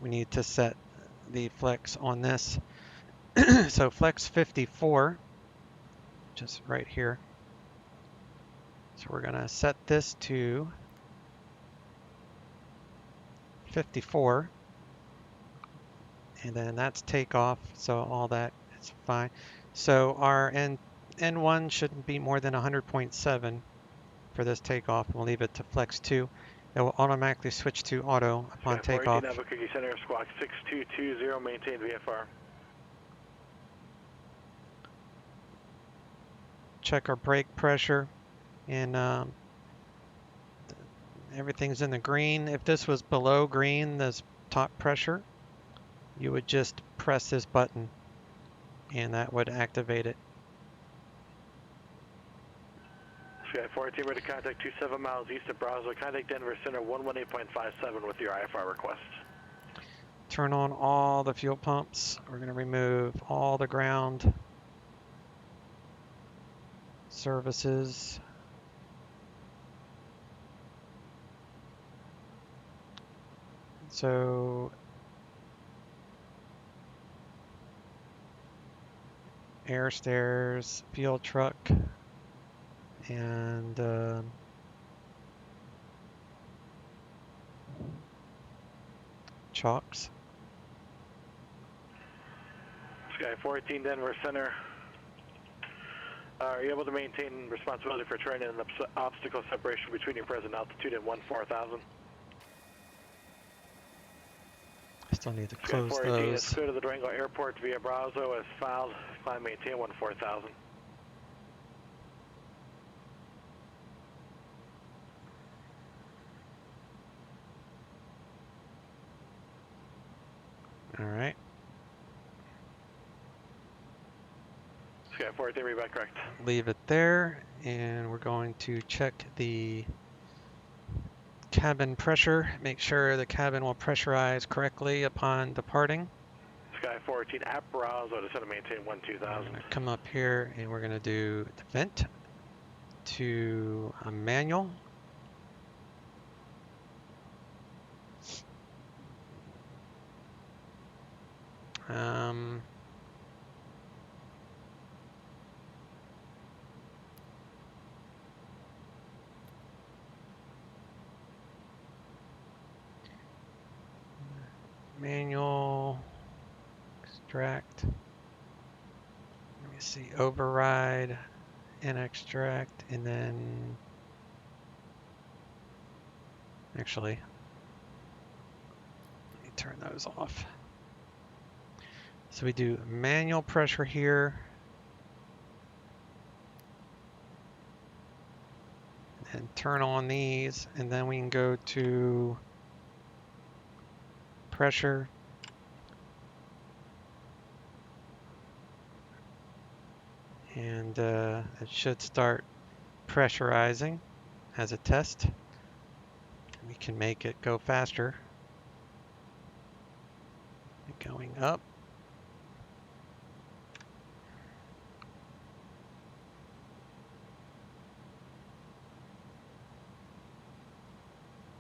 we need to set the flex on this. So flex 54, just right here. So we're gonna set this to 54, and then that's takeoff, so all that is fine. So our N1 shouldn't be more than 100.7 for this takeoff. We'll leave it to flex 2. It will automatically switch to auto upon takeoff. Albuquerque Center, squawk 6220, maintain VFR. Check our brake pressure, and everything's in the green. If this was below green, this top pressure, you would just press this button and that would activate it. Sky 14, ready to contact 27 miles east of Brownsville. Contact Denver Center 118.57 with your IFR request. Turn on all the fuel pumps. We're going to remove all the ground services. So air stairs, fuel truck, and chocks. Sky 14, Denver Center. Are you able to maintain responsibility for terrain and obstacle separation between your present altitude and 14,000? I still need to close Sky 14, those. let's go to the Durango Airport via Brownsville as filed. Climb maintain 14,000. All right. Sky 14, read back correct. Leave it there, and we're going to check the cabin pressure. Make sure the cabin will pressurize correctly upon departing. Sky 14 at Brownsville to set and maintain 12,000. Come up here, and we're going to do the vent to a manual. Manual, extract, let me see, override and extract, and then, actually, let me turn those off. So we do manual pressure here, and turn on these, and then we can go to pressure, and it should start pressurizing as a test. We can make it go faster. Going up.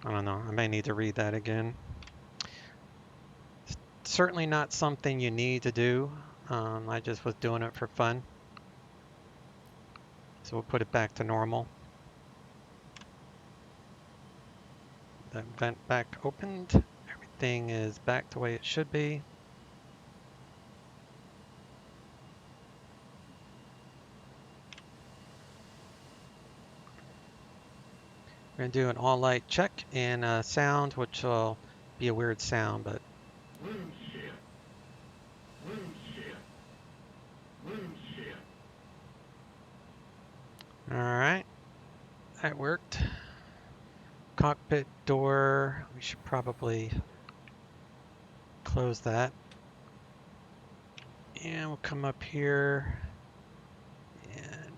I don't know, I may need to read that again. It's certainly not something you need to do. I just was doing it for fun. So we'll put it back to normal. That vent back opened. Everything is back the way it should be. We're going to do an all light check and sound, which will be a weird sound, but. All right, that worked. Cockpit door, we should probably close that. And we'll come up here and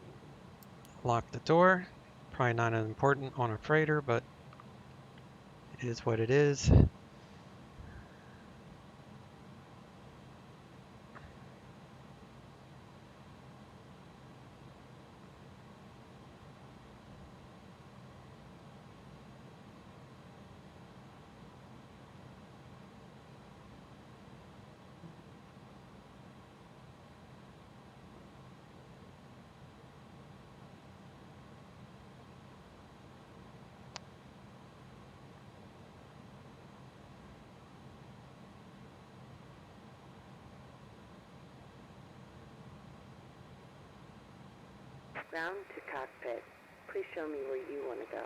lock the door. Probably not as important on a freighter, but it is what it is. Ground to cockpit. Please show me where you want to go.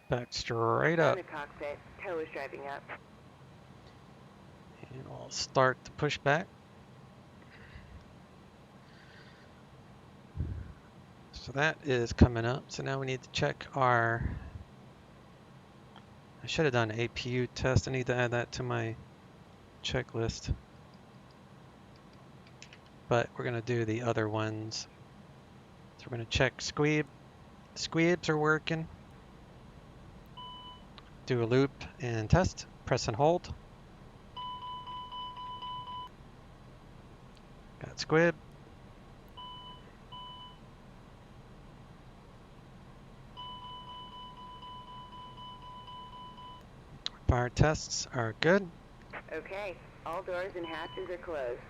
Back straight up. Ground to cockpit. Tow is driving up. And we'll start the pushback. So that is coming up. So now we need to check our. I should have done an APU test. I need to add that to my checklist. But we're going to do the other ones. So we're going to check squeeb. Squeebs are working. Do a loop and test. Press and hold. Got squib. Fire tests are good. Okay, all doors and hatches are closed.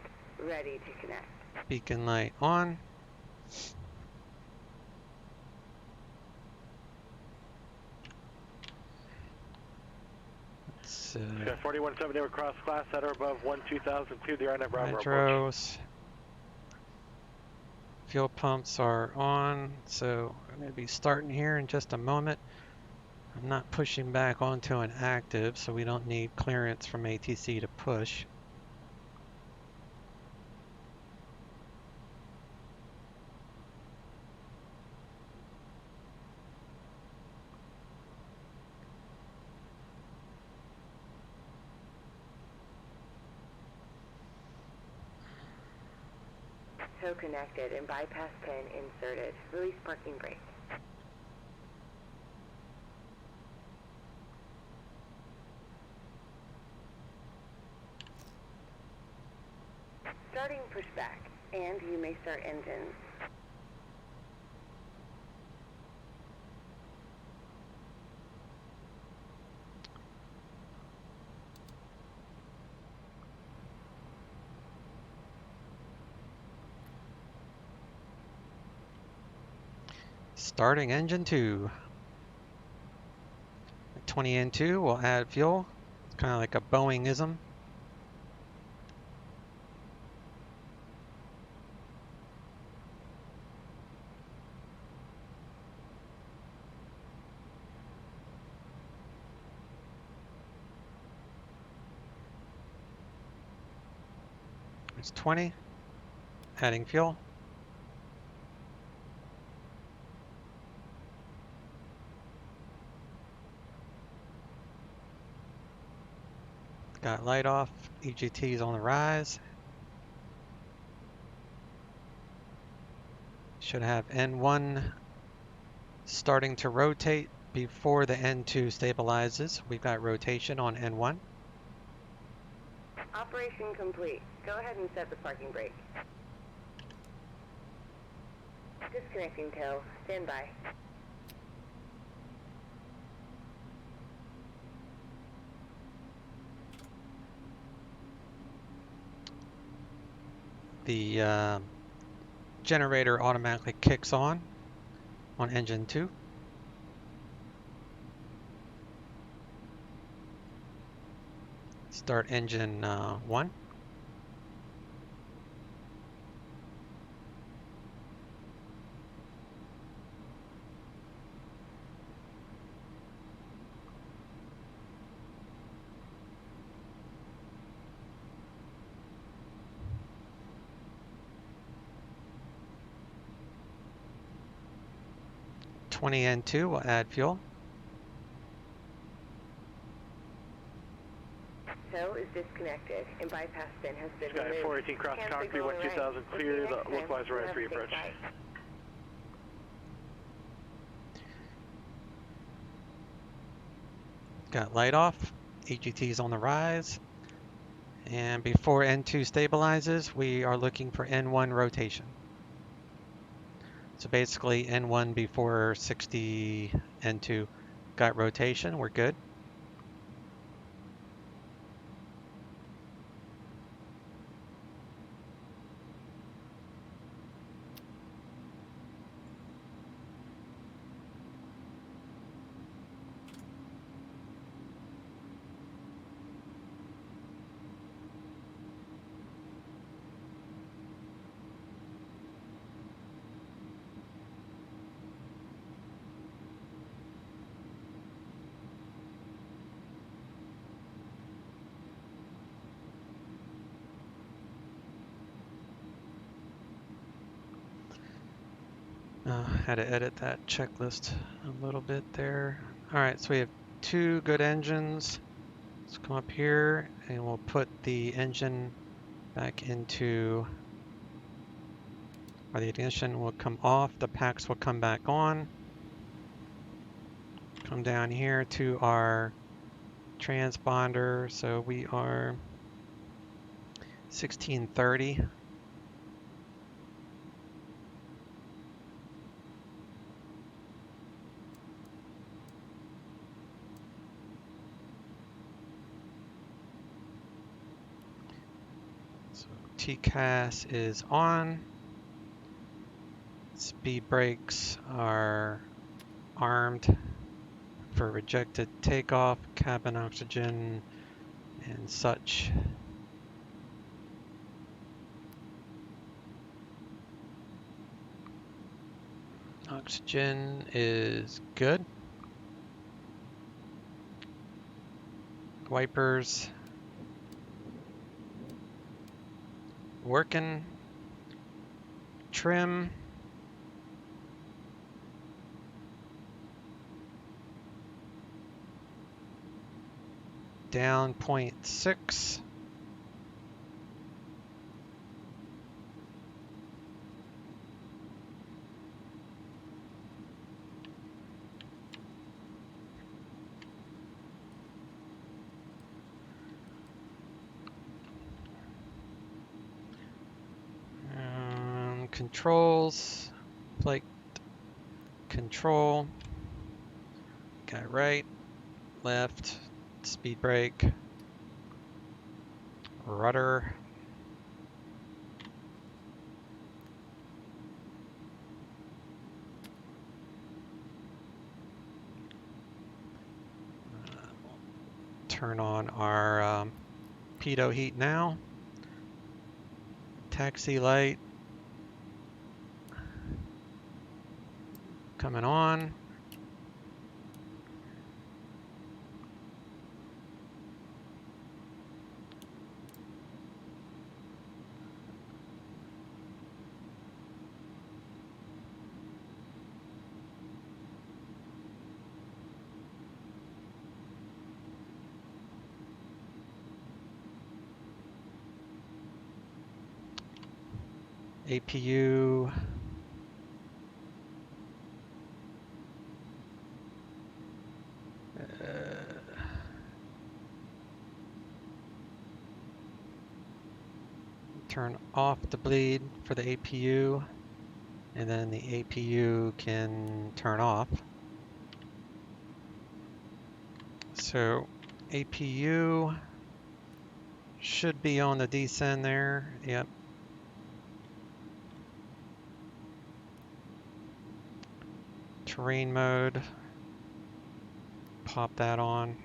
Ready to connect. Beacon light on. Let's Got 4170 across class at or above 12002. The RNet Bravo approach. hydros. Fuel pumps are on, so I'm going to be starting here in just a moment. I'm not pushing back onto an active, so we don't need clearance from ATC to push. Tow connected and bypass pin inserted. Release parking brake. Starting pushback, and you may start engines. Starting engine 2. 20 N2 will add fuel. It's kind of like a Boeing-ism. It's 20. Adding fuel. Got light off. EGT is on the rise. Should have N1 starting to rotate before the N2 stabilizes. We've got rotation on N1. Operation complete. Go ahead and set the parking brake. Disconnecting tow. Stand by. The generator automatically kicks on engine 2. Start engine 1. 20 N2, we'll add fuel. Tow is disconnected and bypass bin has been Sky removed. 418 cross concrete 12000 clear, the localizer right 3 approach. Got light off, AGT is on the rise. And before N2 stabilizes, we are looking for N1 rotation. So basically N1 before 60 N2 got rotation, we're good. Had to edit that checklist a little bit there. All right, so we have 2 good engines. Let's come up here and we'll put the engine back into, or the ignition will come off, the packs will come back on. Come down here to our transponder. So we are 1630. TCAS is on. Speed brakes are armed for rejected takeoff, cabin oxygen, and such. Oxygen is good. Wipers working. Trim. Down 0.6. Controls, flight control, got right, left, speed brake, rudder, turn on our pitot heat now, taxi light, coming on. APU turn off the bleed for the APU, and then the APU can turn off. So APU should be on the descend there. Yep. Terrain mode. Pop that on.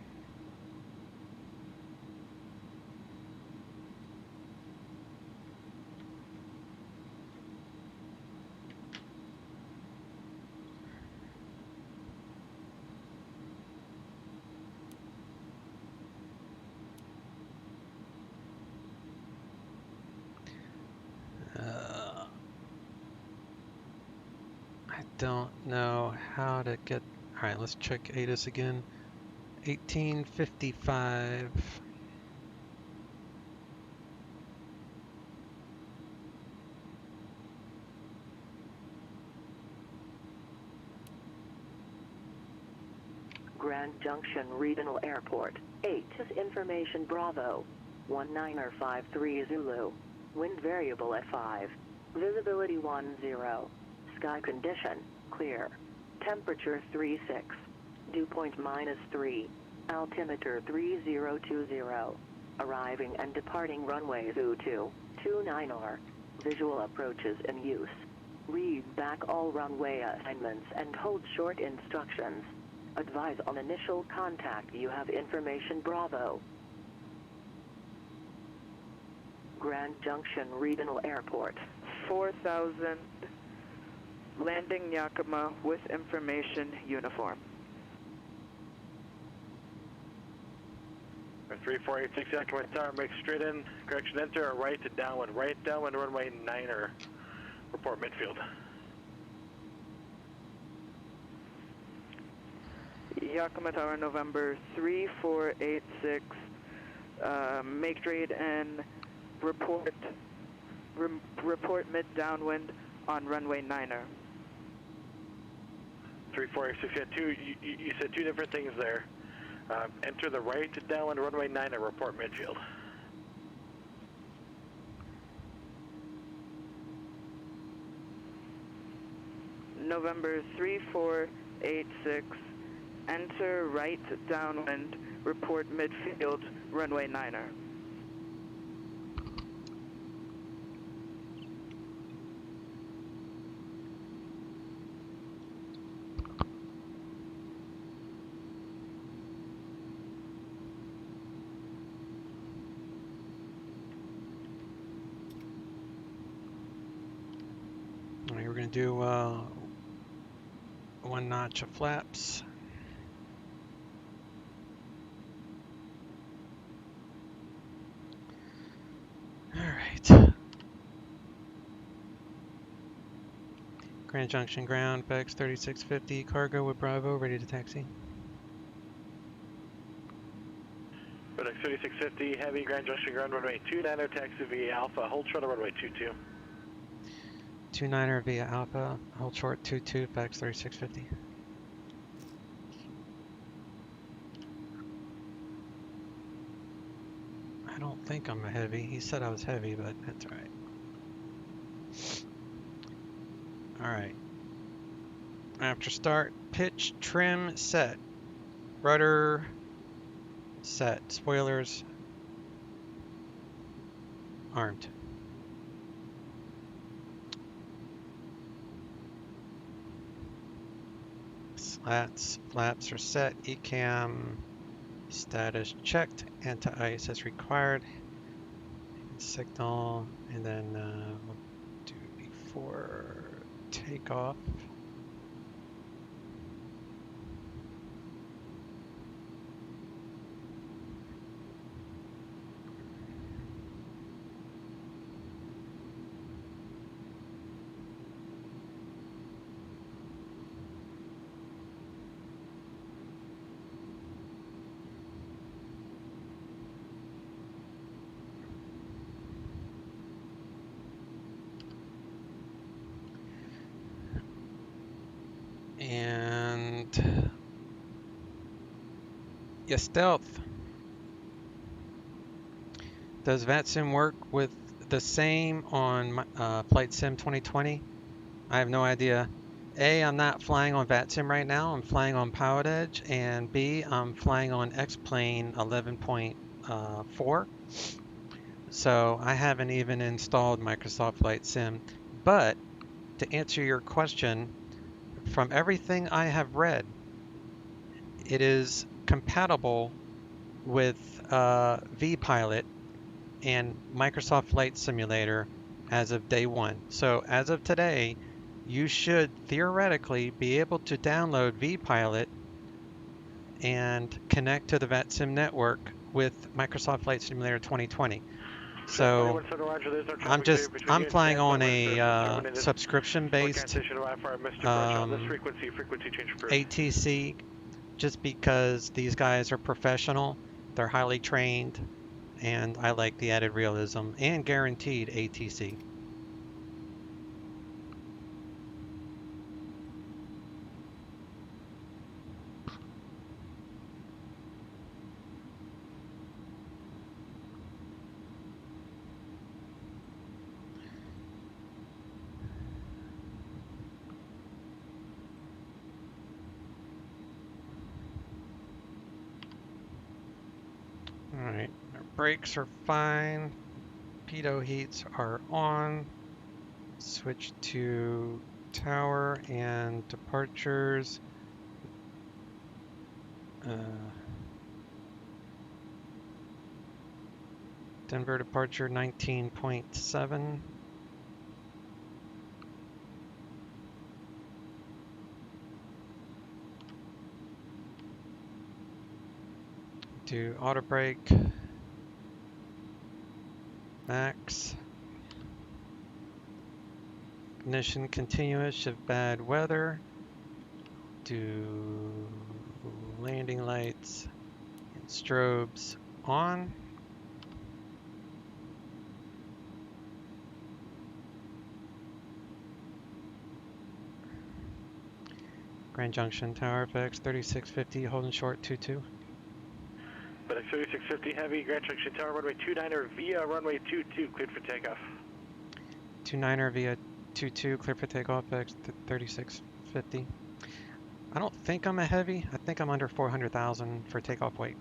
I don't know how to get. All right, let's check ATIS again. 1855. Grand Junction Regional Airport. 8 is information Bravo. 1953 Zulu. Wind variable at 5. Visibility 10. Sky condition, clear. Temperature 36. Dew point -3. Altimeter 3020. Arriving and departing runway 2229R. Visual approaches in use. Read back all runway assignments and hold short instructions. Advise on initial contact. You have information Bravo. Grand Junction Regional Airport. 4000. Landing Yakima with information uniform. 3486 Yakima Tower, make straight in, correction enter, right to downwind, runway 9er, report midfield. Yakima Tower, November 3486, make straight and report mid downwind on runway 9er. 3486, you said two different things there. Enter the right to downwind, runway 9er, report midfield. November 3486, enter right downwind, report midfield, runway 9er. All right, we're going to do 1 notch of flaps. All right. Grand Junction ground, FedEx 3650, cargo with Bravo, ready to taxi. FedEx 3650, heavy, Grand Junction ground, runway 29er, taxi via Alpha, hold short of runway 22. 29er via Alpha, hold short 22, FedEx 3650. I don't think I'm a heavy. He said I was heavy, but that's all right. All right. After start, pitch, trim, set. Rudder, set. Spoilers, armed. Flaps are set. ECAM status checked. Anti-ice as required. Signal, and then we'll do before takeoff. And yeah, stealth. Does VATSIM work with the same on Flight Sim 2020? I have no idea. A, I'm not flying on VATSIM right now. I'm flying on PilotEdge, and B, I'm flying on X-Plane 11.4. So I haven't even installed Microsoft Flight Sim. But to answer your question, from everything I have read, it is compatible with vPilot and Microsoft Flight Simulator as of day one. So as of today, you should theoretically be able to download vPilot and connect to the VATSIM network with Microsoft Flight Simulator 2020. So I'm flying on a subscription-based ATC just because these guys are professional, they're highly trained, and I like the added realism and guaranteed ATC. All right, our brakes are fine. Pitot heats are on. Switch to tower and departures. Denver departure 19.7. Do auto brake. Max. Ignition continuous if bad weather. Do landing lights and strobes on. Grand Junction Tower FX 3650 holding short 22. FedEx 3650 Heavy, Grand Junction Tower, runway 29er via runway 22, cleared for takeoff. 29er via 22, clear for takeoff, FedEx 3650. I don't think I'm a heavy. I think I'm under 400,000 for takeoff weight.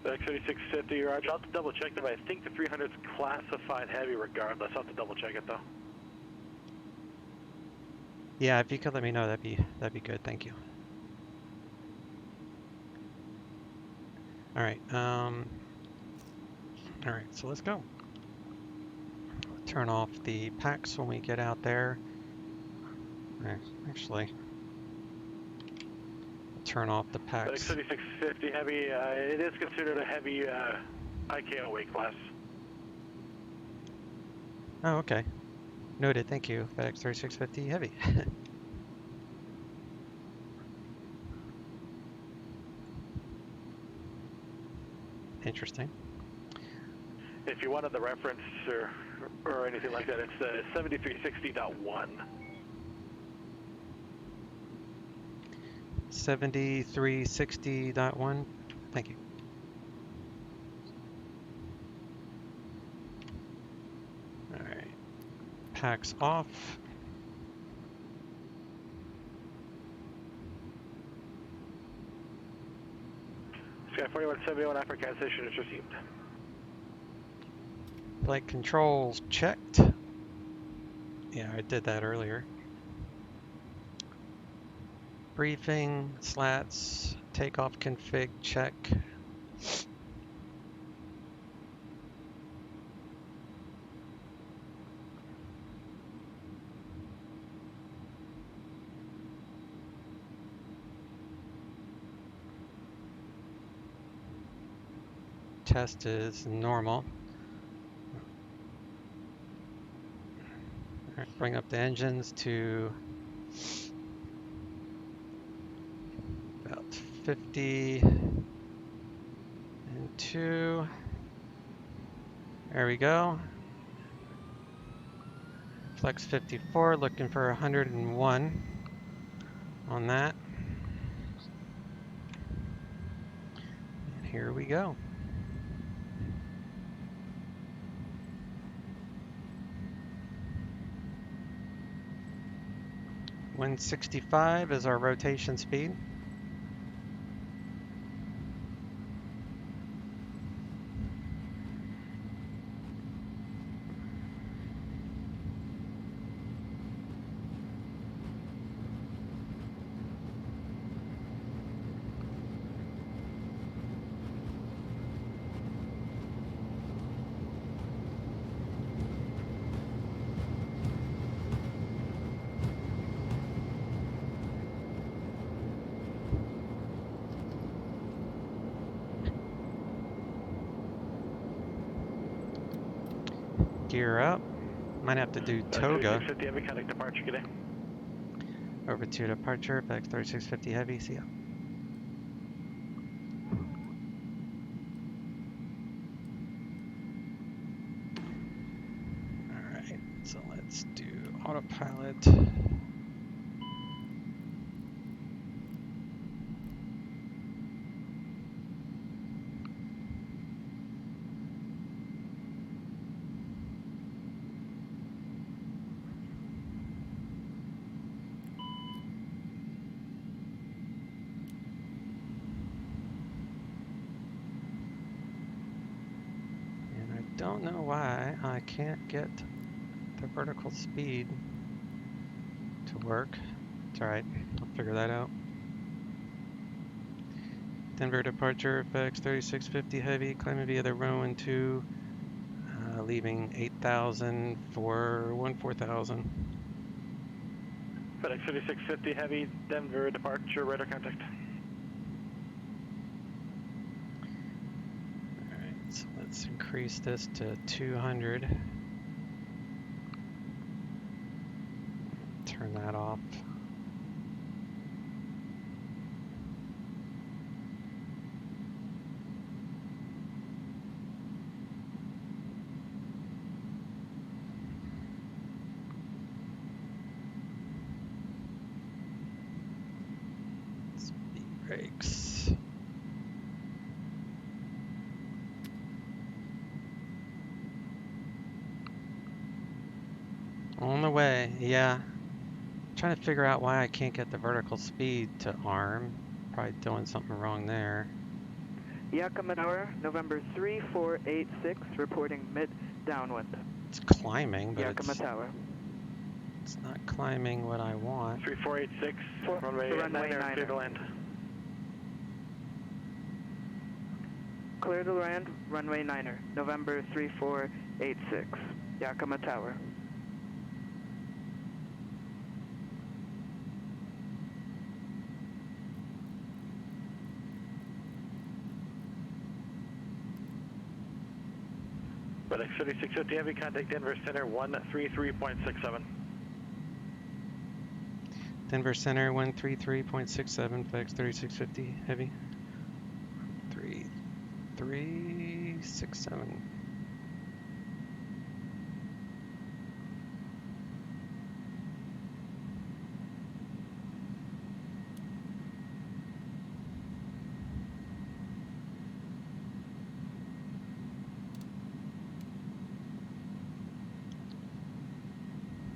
FedEx 3650, Roger. I'll have to double check that, but I think the 300's classified heavy regardless. I'll have to double check it though. Yeah, if you could let me know, that'd be good. Thank you. All right. All right. So let's go. Turn off the packs when we get out there. Actually, turn off the packs. FedEx 3650 Heavy. It is considered a heavy ICAO weight class. Oh, okay. Noted. Thank you. FedEx 3650 Heavy. Interesting. If you wanted the reference or anything like that, it's 7360.1. 7360.1. Thank you. All right. Packs off. Sky 4171 African station is received. Flight controls checked. Yeah, I did that earlier. Briefing, slats, takeoff config check. Test is normal. All right, bring up the engines to about 50 and 2. There we go. Flex 54, looking for 101 on that. And here we go. Wind 65 is our rotation speed. gear up. Might have to do toga 3650 Heavy, contact departure, good day. over to departure, FX 3650 Heavy, see ya. Alright, so let's do autopilot. Don't know why I can't get the vertical speed to work. It's alright, I'll figure that out. Denver departure, FX 3650 Heavy, climbing via the runway 2, leaving 8,000 for 14,000. FedEx 3650 Heavy, Denver departure, radar contact. Alright, so let's increase this to 200. Turn that off. Speed brakes. On the way, yeah. Trying to figure out why I can't get the vertical speed to arm. Probably doing something wrong there. Yakima Tower, November 3486, reporting mid downwind. It's climbing, but Yakima Tower. it's not climbing what I want. 3486, runway 9er, clear to land. Clear to land, runway 9er, November 3486, Yakima Tower. FedEx 3650 Heavy, contact Denver Center 133.67. Denver Center 133.67, FX 3650 Heavy. 3367.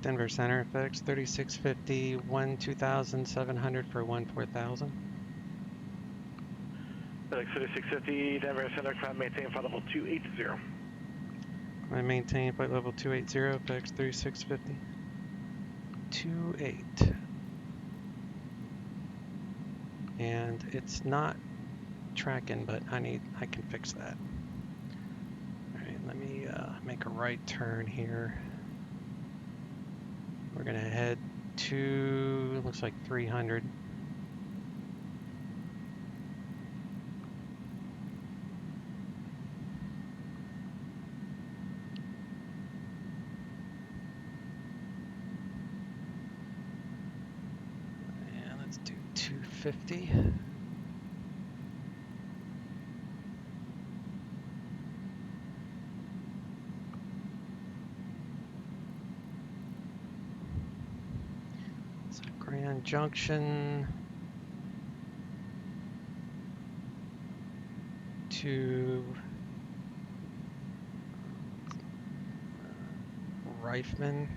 Denver Center, FX 3650, 2,700 for 14,000. FedEx 3650, Denver Center, climb maintain flight level 280. I maintain flight level 280, FX 3650. 28. And it's not tracking, but I can fix that. Alright, let me make a right turn here. We're gonna head to, looks like 300. And let's do 250. Junction to Reifman.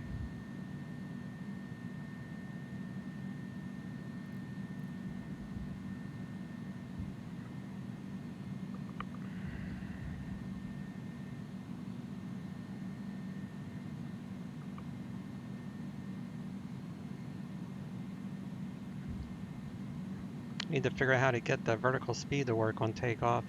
Need to figure out how to get the vertical speed to work on takeoff.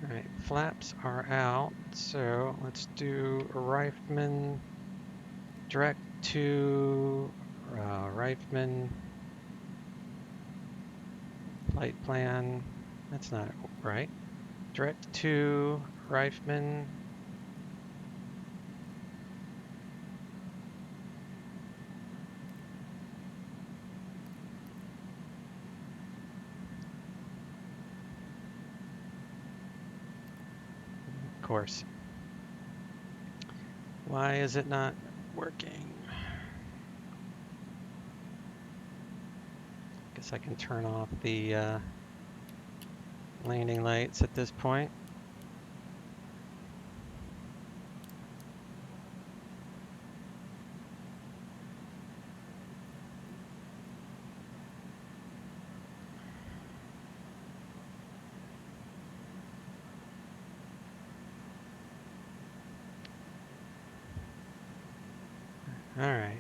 Alright, flaps are out, so let's do Reifman direct to Reifman flight plan. That's not right. Direct to Reifman. Of course. Why is it not working? Guess I can turn off the landing lights at this point. All right.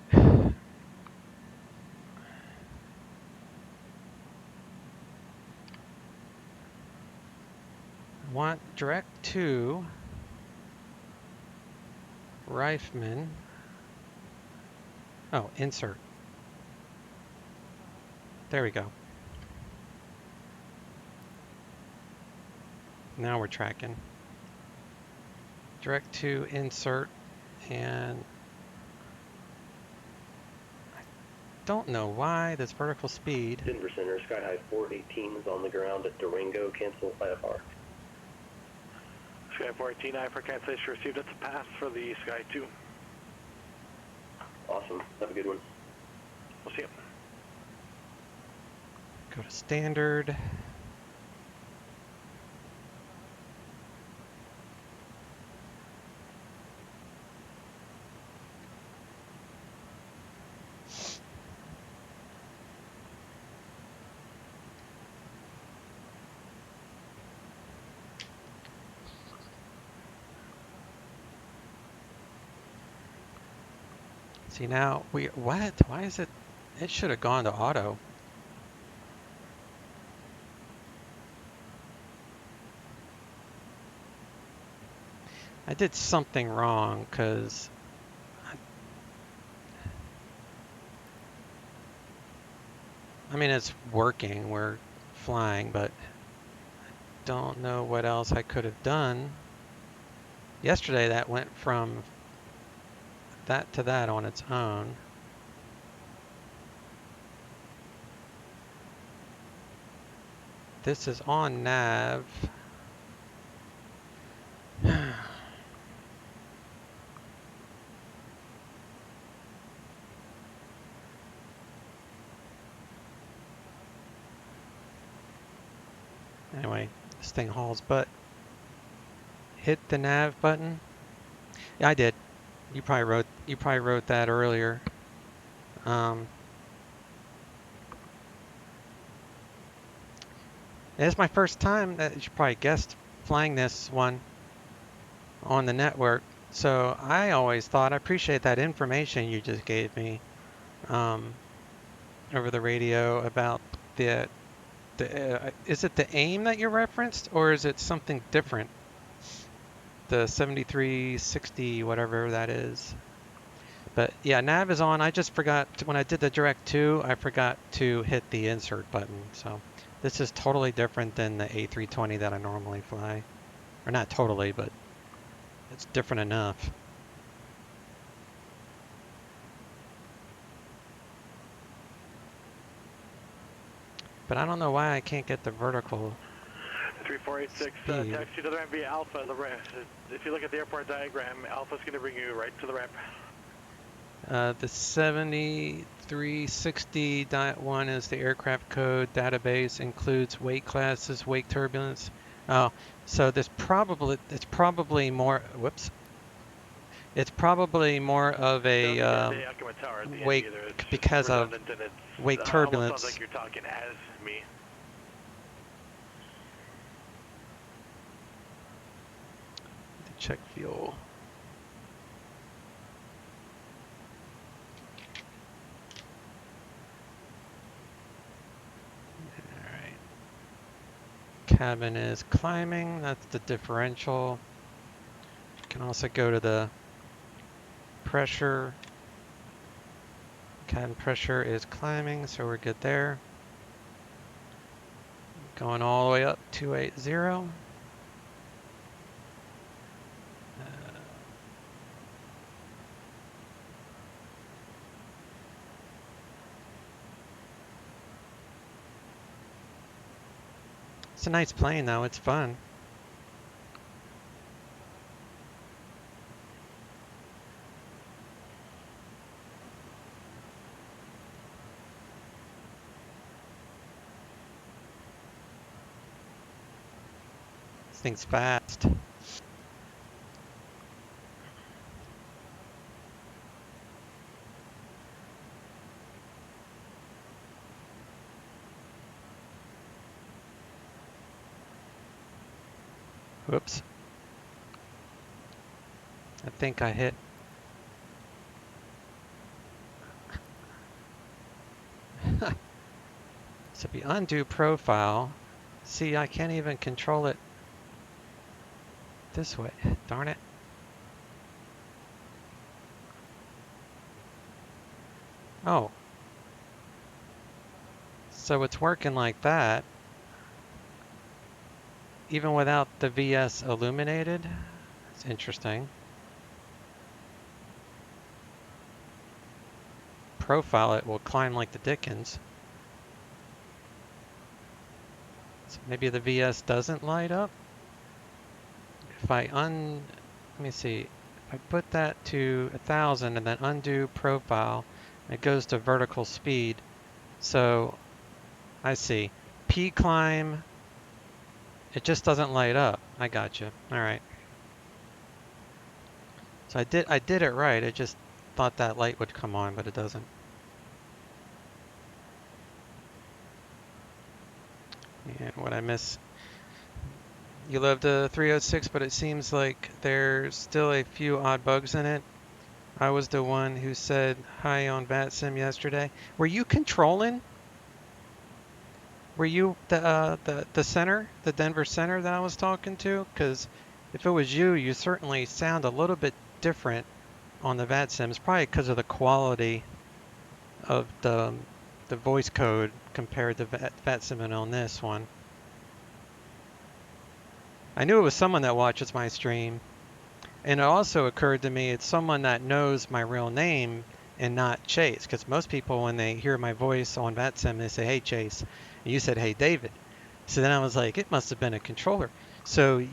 Want direct to Reifman. Oh, insert. There we go. Now we're tracking. Direct to insert, and I don't know why this vertical speed. Denver Center, Sky High 418 is on the ground at Durango, cancel IFR. Sky 418, I for cancellation received. It's a pass for the Sky 2. Awesome, have a good one. We'll see you. Go to standard. See now, what? Why is it? It should have gone to auto. I did something wrong because I mean it's working. We're flying, but I don't know what else I could have done. Yesterday that went from that to that on its own. This is on nav. Anyway, this thing hauls butt. Hit the nav button. Yeah, I did. You probably wrote that earlier. It's my first time, that you probably guessed, flying this one on the network. So I always thought, I appreciate that information you just gave me over the radio about is it the AIM that you referenced, or is it something different? The 7360, whatever that is. But yeah, nav is on. I just forgot, when I did the direct to, I forgot to hit the insert button. So this is totally different than the A320 that I normally fly. Or not totally, but it's different enough. But I don't know why I can't get the vertical 3486, taxi to the ramp via Alpha. If you look at the airport diagram, Alpha's going to bring you right to the ramp. The 7360.1 is the aircraft code. Database includes weight classes, wake turbulence. Oh, so it's probably more. Whoops. It's probably more of a wake because of wake turbulence. Sounds like you're talking as me. Check fuel. Alright. Cabin is climbing. That's the differential. You can also go to the pressure Cabin pressure is climbing, so we're good there. Going all the way up, 280. It's a nice plane though, it's fun. This thing's fast. Whoops. I think I hit. So if you undo profile, see I can't even control it this way. Darn it. Oh. So it's working like that, even without the VS illuminated. It's interesting. Profile it will climb like the Dickens. So maybe the VS doesn't light up. If I let me see. If I put that to 1,000 and then undo profile, it goes to vertical speed. So I see. P climb, it just doesn't light up. I got you. All right. So I did it right. I just thought that light would come on, but it doesn't. And what I miss. You love the 306, but it seems like there's still a few odd bugs in it. I was the one who said hi on VATSIM yesterday. Were you controlling? Were you the center, the Denver center that I was talking to? Because if it was you, you certainly sound a little bit different on the VATSIM. It's probably because of the quality of the voice code compared to VATSIM on this one. I knew it was someone that watches my stream, and it also occurred to me it's someone that knows my real name and not Chase, because most people when they hear my voice on VATSIM they say, hey Chase, and you said, hey David. So then I was like, it must have been a controller. So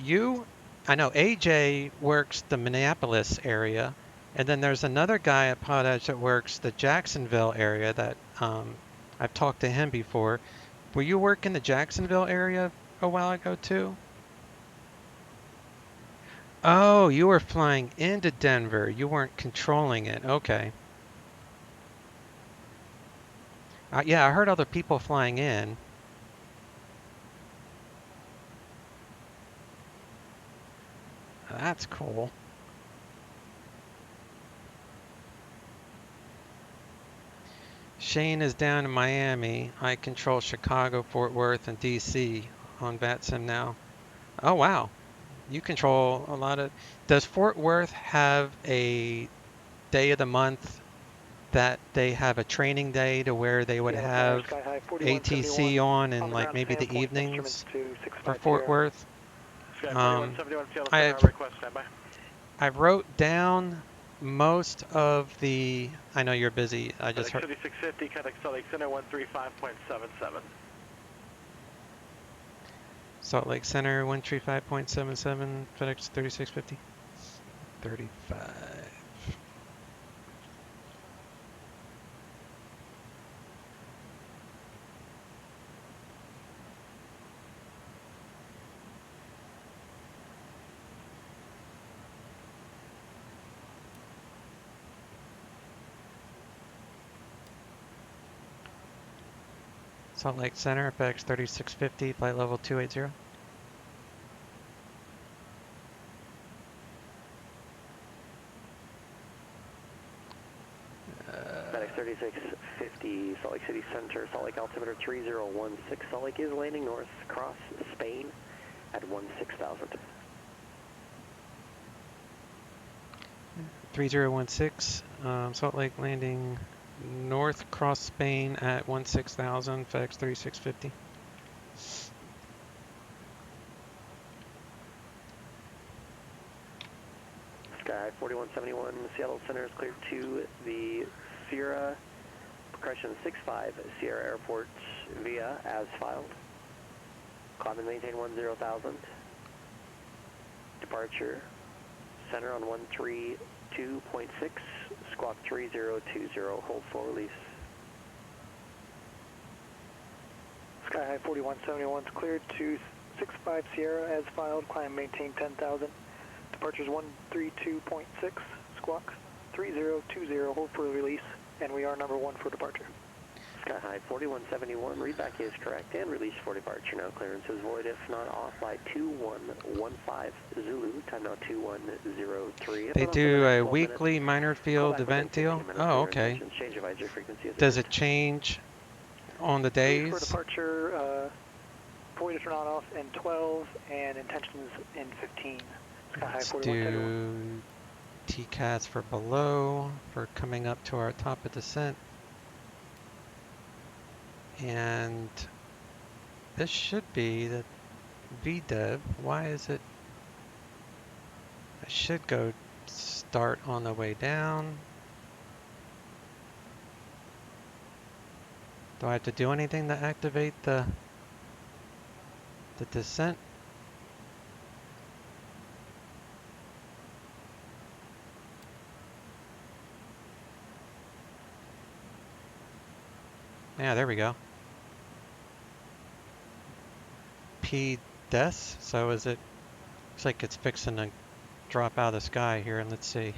I know AJ works the Minneapolis area, and then there's another guy at PilotEdge that works the Jacksonville area that I've talked to him before. Were you working the Jacksonville area a while ago too? Oh, you were flying into Denver. You weren't controlling it. Okay. Yeah, I heard other people flying in. That's cool. Shane is down in Miami. I control Chicago, Fort Worth, and DC on VATSIM now. Oh, wow. You control a lot of... Does Fort Worth have a day of the month that they have a training day to where they would have ATC on in like maybe the evenings for Fort Worth? I wrote down most of the... I know you're busy. I just heard... 3650, contact Salt Lake Center, 135.77. Salt Lake Center, 135.77, FedEx 3650. 35. Salt Lake Center, FedEx 3650, flight level 280. FedEx 3650, Salt Lake City Center, Salt Lake altimeter 3016. Salt Lake is landing north, across Spain at 16,000. 3016, Salt Lake landing North cross Spain at 16,000, FedEx 3650. Sky 4171, Seattle Center is cleared to the Sierra, correction 65, Sierra Airport via as filed. Climb and maintain 10,000. Departure, center on 132.6, squawk 3020, hold for release. Sky High 4171 is cleared to 65 Sierra as filed, climb maintain 10,000. Departures 132.6, squawk 3020, hold for release, and we are number 1 for departure. Sky High 4171, readback is correct, and release for departure. Now clearance is void if not off by 2115 Zulu, time now 2103. They do a weekly minor field event deal? Oh, okay. Change advisory frequency. Does it change on the days? For departure, void if not off in 12, and intentions in 15. Sky High Let's 4171. do TCAS for below, for coming up to our top of descent. And this should be the VDEV. Why is it? I should go start on the way down. Do I have to do anything to activate the descent? Yeah, there we go. P-Des, so is it, looks like it's fixing to drop out of the sky here, and let's see.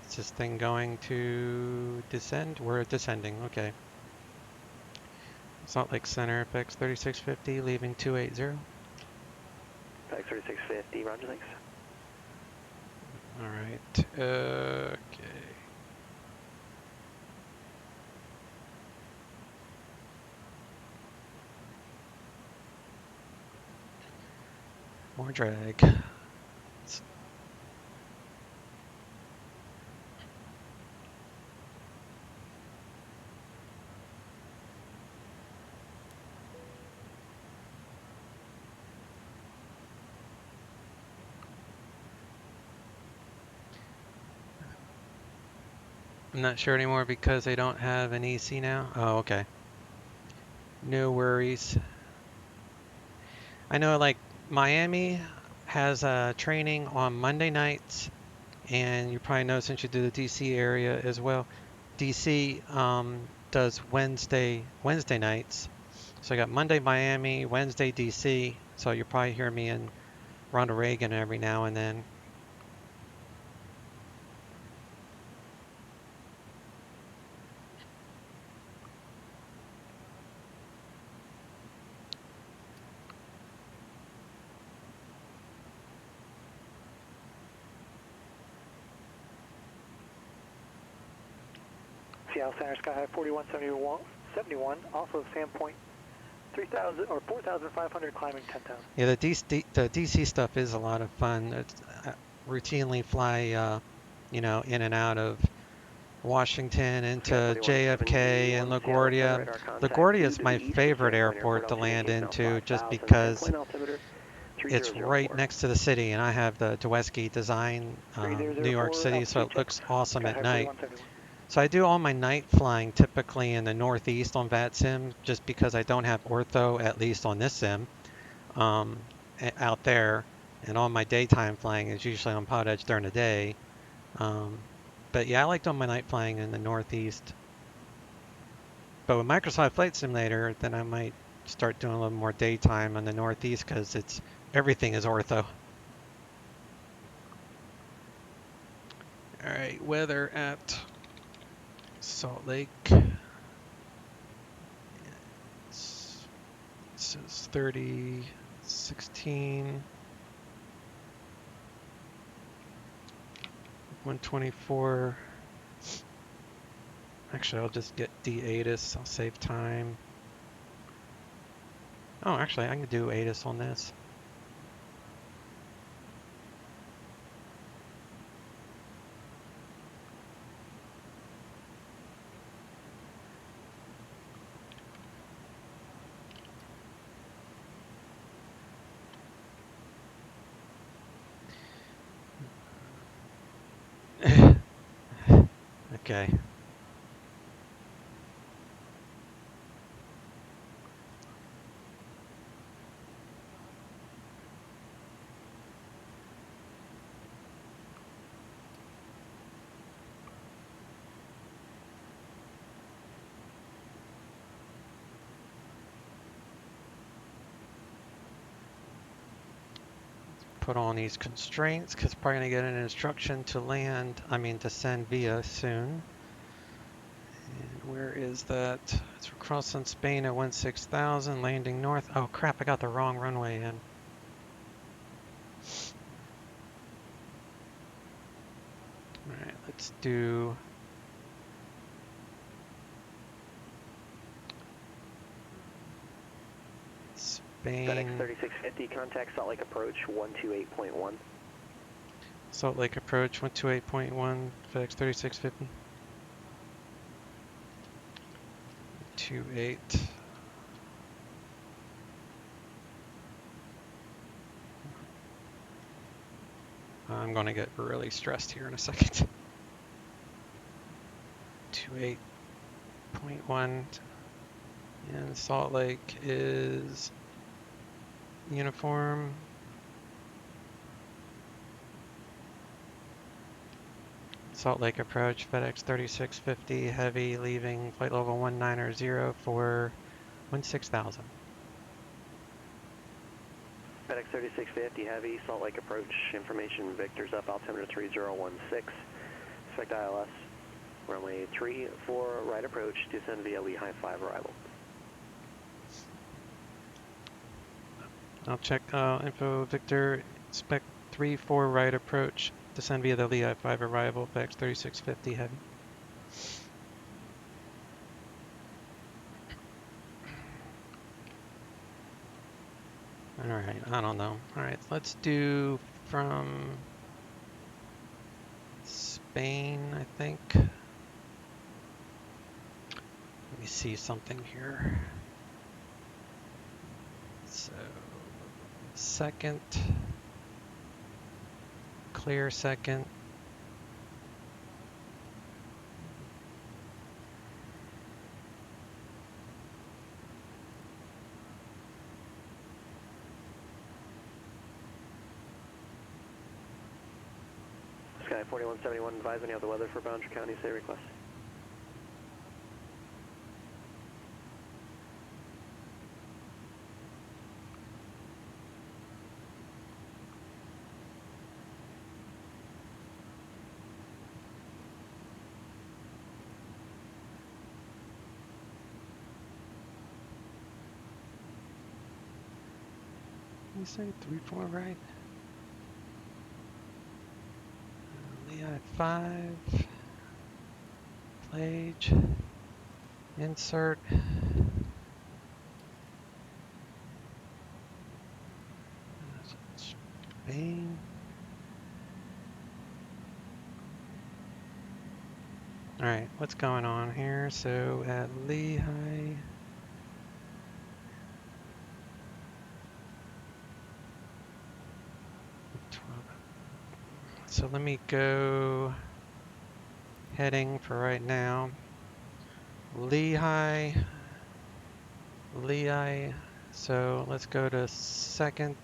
Is this thing going to descend? We're descending, okay. Salt Lake Center, FX 3650, leaving 280. FX 3650, roger, thanks. Alright, okay. More drag. I'm not sure anymore because they don't have an EC now. Oh, okay. No worries. I know, like, Miami has training on Monday nights, and you probably know since you do the DC area as well. DC does Wednesday nights. So I got Monday Miami, Wednesday DC. So you'll probably hear me in Ronald Reagan every now and then. Seattle Center, Sky High 4171, also Sandpoint 3,000 or 4,500, climbing 10,000. Yeah, the DC stuff is a lot of fun. It's, routinely fly, you know, in and out of Washington into JFK and LaGuardia. LaGuardia is my favorite airport to land into just because it's right next to the city, and I have the Dweski design, New York City, so it looks awesome at night. So I do all my night flying typically in the Northeast on VATSIM, just because I don't have ortho, at least on this sim, out there. And all my daytime flying is usually on PilotEdge during the day. But yeah, I like doing my night flying in the Northeast. But with Microsoft Flight Simulator, then I might start doing a little more daytime on the Northeast because everything is ortho. All right, weather at Salt Lake. It says 30, 16. 124. Actually, I'll just get D-ATIS. I'll save time. Oh, actually, I can do ATIS on this. Okay. Put on these constraints because probably gonna get an instruction to land, to send via soon. And where is that? It's crossing Spain at 16,000, landing north. Oh crap, I got the wrong runway in. Alright, let's do Spain. FedEx 3650, contact Salt Lake Approach 128.1. Salt Lake Approach 128.1, FedEx 3650. 28. I'm going to get really stressed here in a second. 28.1, and Salt Lake is uniform. Salt Lake Approach, FedEx 3650, heavy, leaving flight level 190 for 16,000. FedEx 3650, heavy, Salt Lake Approach, information, Victor's up, altimeter 3016, expect ILS, runway 34, right approach, descend via Lehigh 5 arrival. I'll check info, Victor, expect 34 right approach, descend via the Lehigh 5 arrival, FedEx 3650, heavy. Alright, I don't know. Alright, let's do from Spain, I think. Let me see something here. So, second, clear second. Sky 4171, advise when you have the weather for Boundary County, say request. You say 34 right? Lehigh 5, Plage, insert. Spain. Alright, what's going on here? So at Lehigh, so let me go heading for right now. Lehigh, so let's go to second,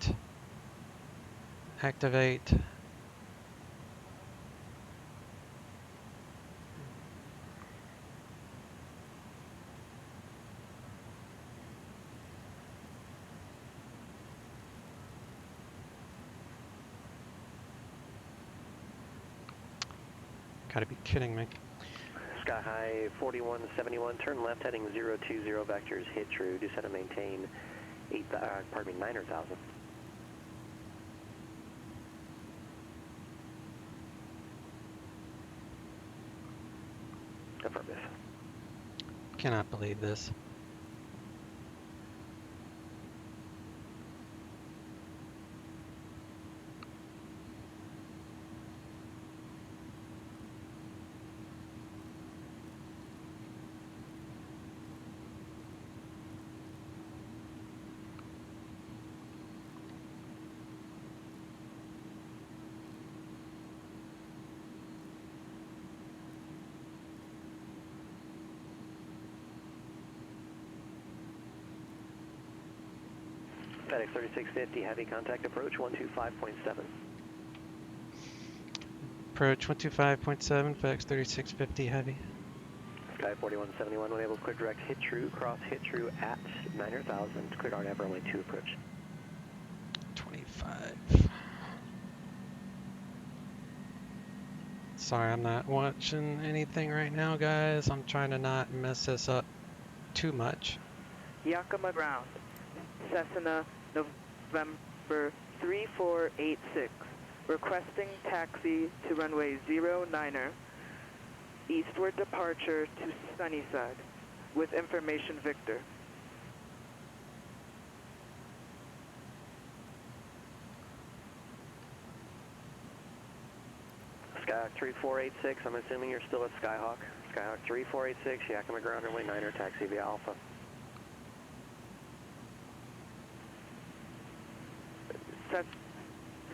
activate. Gotta be kidding me. Sky High 4171, turn left heading 020 vectors, hit true, descend and maintain 9,000. Affirmative. Cannot believe this. FedEx 3650, heavy contact approach 125.7. Approach 125.7, FedEx 3650 heavy. Sky 4171, when able to clear direct hit true, cross hit true at 9,000, cleared RNAV runway 2 approach. 25. Sorry, I'm not watching anything right now, guys. I'm trying to not mess this up too much. Yakima ground. Cessna, November 3486. Requesting taxi to runway 09er. Eastward departure to Sunnyside. With information Victor. Skyhawk 3486, I'm assuming you're still at Skyhawk. Skyhawk 3486, Yakima ground runway 9er, taxi via Alpha.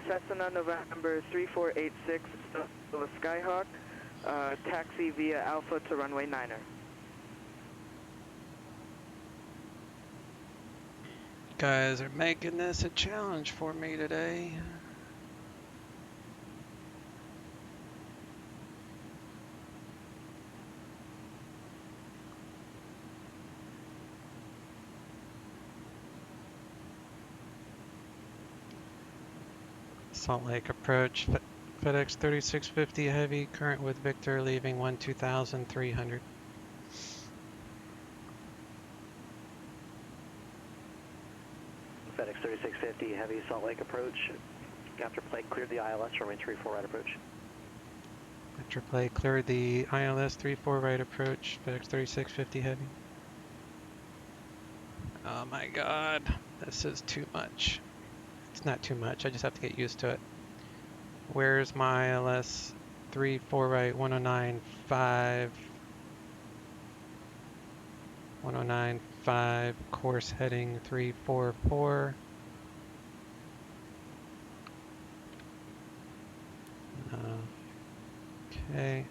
Cessna November 3486, still a Skyhawk, taxi via Alpha to runway 9er. Guys are making this a challenge for me today. Salt Lake approach, FedEx 3650 heavy, current with Victor, leaving 12,300. FedEx 3650, heavy Salt Lake approach. After plate, cleared the ILS, runway 34 right approach. After play, cleared the ILS 34 right approach, FedEx 3650 heavy. Oh my god, this is too much. It's not too much, I just have to get used to it. Where's my ILS 34 right, 109.5. 109.5, course heading 344. Okay.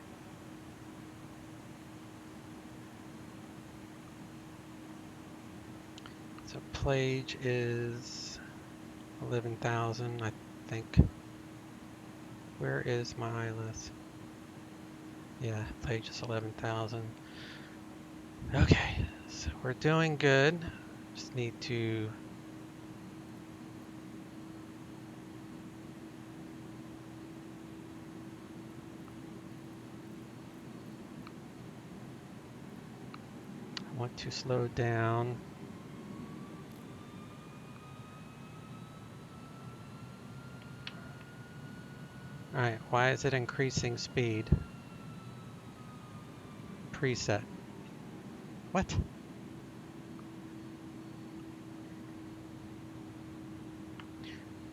So plage is 11,000, I think. Where is my ILS? Yeah, plage is 11,000. Okay, so we're doing good. Just need to I want to slow down. Alright, why is it increasing speed? Preset. What?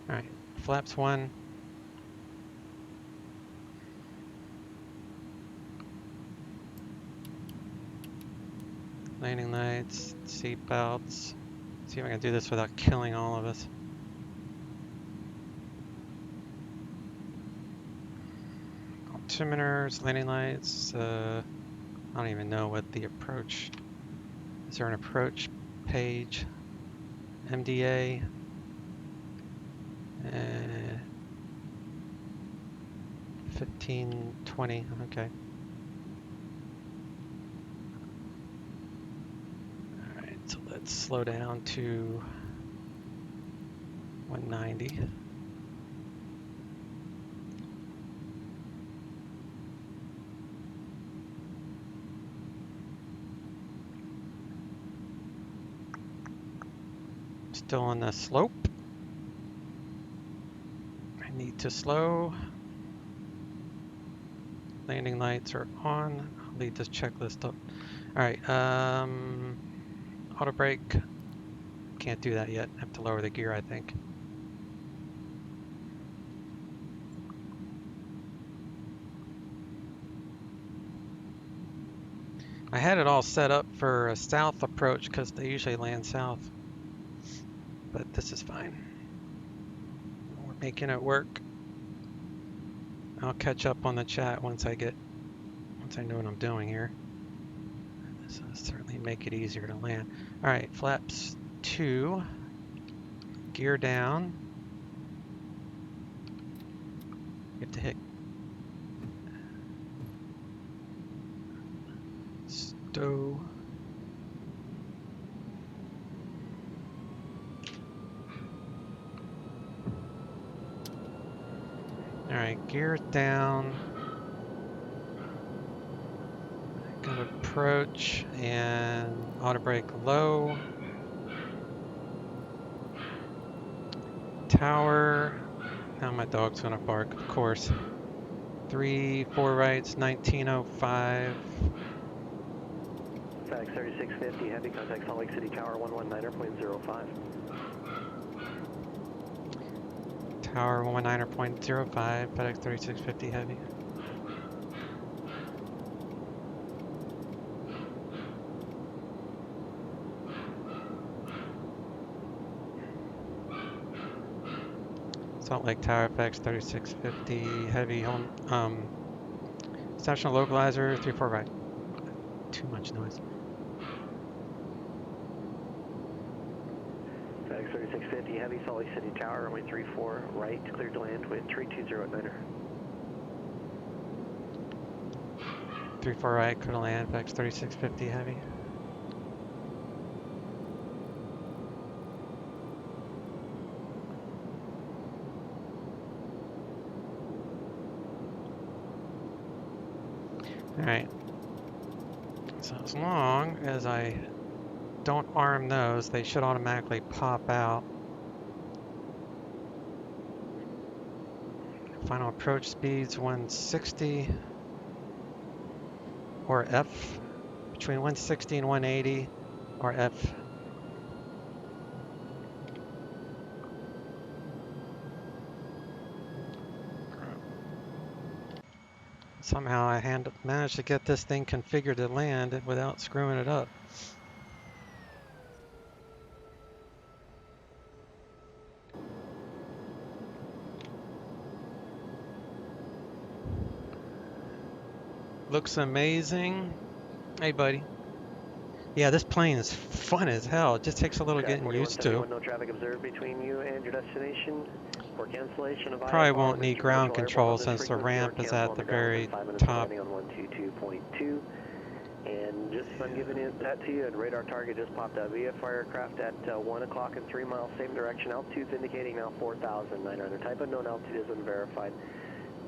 Alright, flaps 1. Landing lights, seat belts. See if I can do this without killing all of us. Altimeters, landing lights. I don't even know what the approach. Is there an approach page? MDA. 1520. Okay. All right. So let's slow down to 190. Still on the slope. I need to slow. Landing lights are on. leave this checklist up. All right, auto brake. Can't do that yet. Have to lower the gear, I think. I had it all set up for a south approach because they usually land south, but this is fine. We're making it work. I'll catch up on the chat once I know what I'm doing here. This will certainly make it easier to land. All right, flaps 2, gear down. You have to hit stow. All right, gear down. Good approach and auto brake low. Tower. Now my dog's gonna bark, of course. 3, 4 rights, 1905. FedEx 3650, heavy contact Salt Lake City Tower 119.05. Tower 119.05, FedEx 3650 heavy. Salt Lake Tower, FX 3650, heavy home, stational localizer, 3-4 right. Too much noise. FedEx 3650, heavy Salt Lake City Tower, runway 34 right, cleared to land, wind 320 at 9er. 3-4 right, clear to land, FX 3650 heavy. Alright, so as long as I don't arm those, they should automatically pop out. Final approach speeds 160 or F, between 160 and 180 or F. Somehow I managed to get this thing configured to land without screwing it up. Looks amazing. Hey, buddy. Yeah, this plane is fun as hell. It just takes a little getting used to. No traffic observed between you and your destination. For cancellation of Probably won't need ground control since the ramp is at the very top. On 122.2. And just I'm giving that to you, and radar target just popped up. VFR aircraft at 1 o'clock and 3 miles, same direction. Altitude's indicating now 4,900. Type of known altitude is unverified.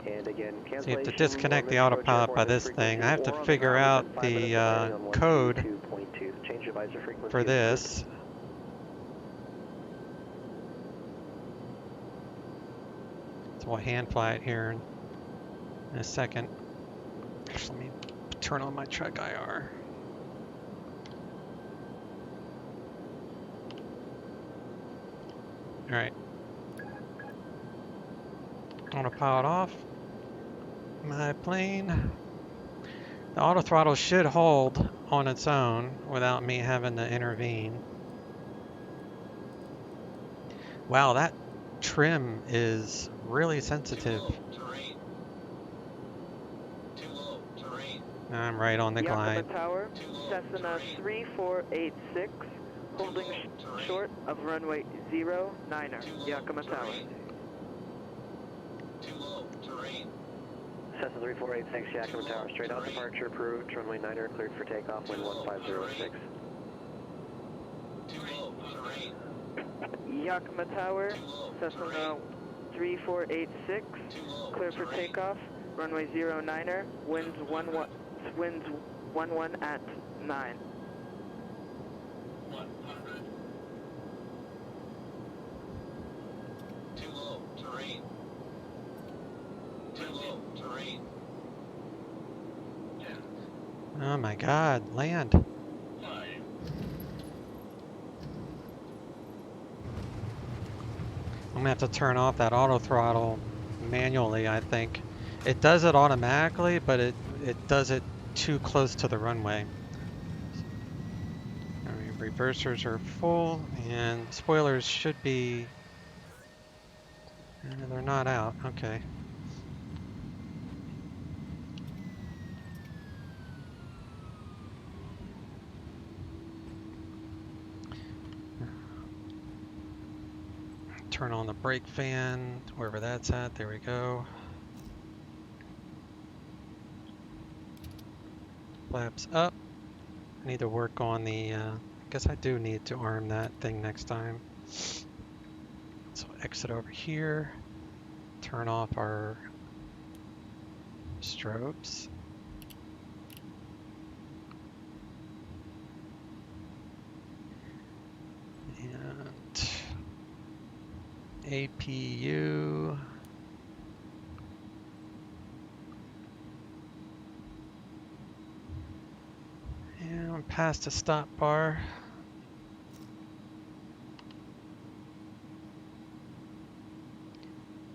And again, cancellation. So you have to disconnect the autopilot by this thing. I have to figure out the code for this. So we'll hand fly it here in a second. Actually, let me turn on my truck IR. All right. Autopilot off. My plane. The auto throttle should hold on its own without me having to intervene. Wow, that trim is really sensitive. I'm right on the glide. Yakima Tower, Cessna 3486, holding short of runway 09er, Yakima Tower. Cessna 3486, Yakima Tower, straight out departure approved, runway 9er cleared for takeoff, wind 1506. Yakima Tower, Cessna 3486, clear for takeoff, runway 09er, winds 11 at 9. Oh my God, land. I'm gonna have to turn off that auto throttle manually, I think. It does it automatically, but it does it too close to the runway. All right, reversers are full, and spoilers should be... they're not out, okay. Turn on the brake fan, wherever that's at, there we go. Flaps up. I need to work on the, I guess I do need to arm that thing next time. So exit over here, turn off our strobes. And APU. And I'm past the stop bar.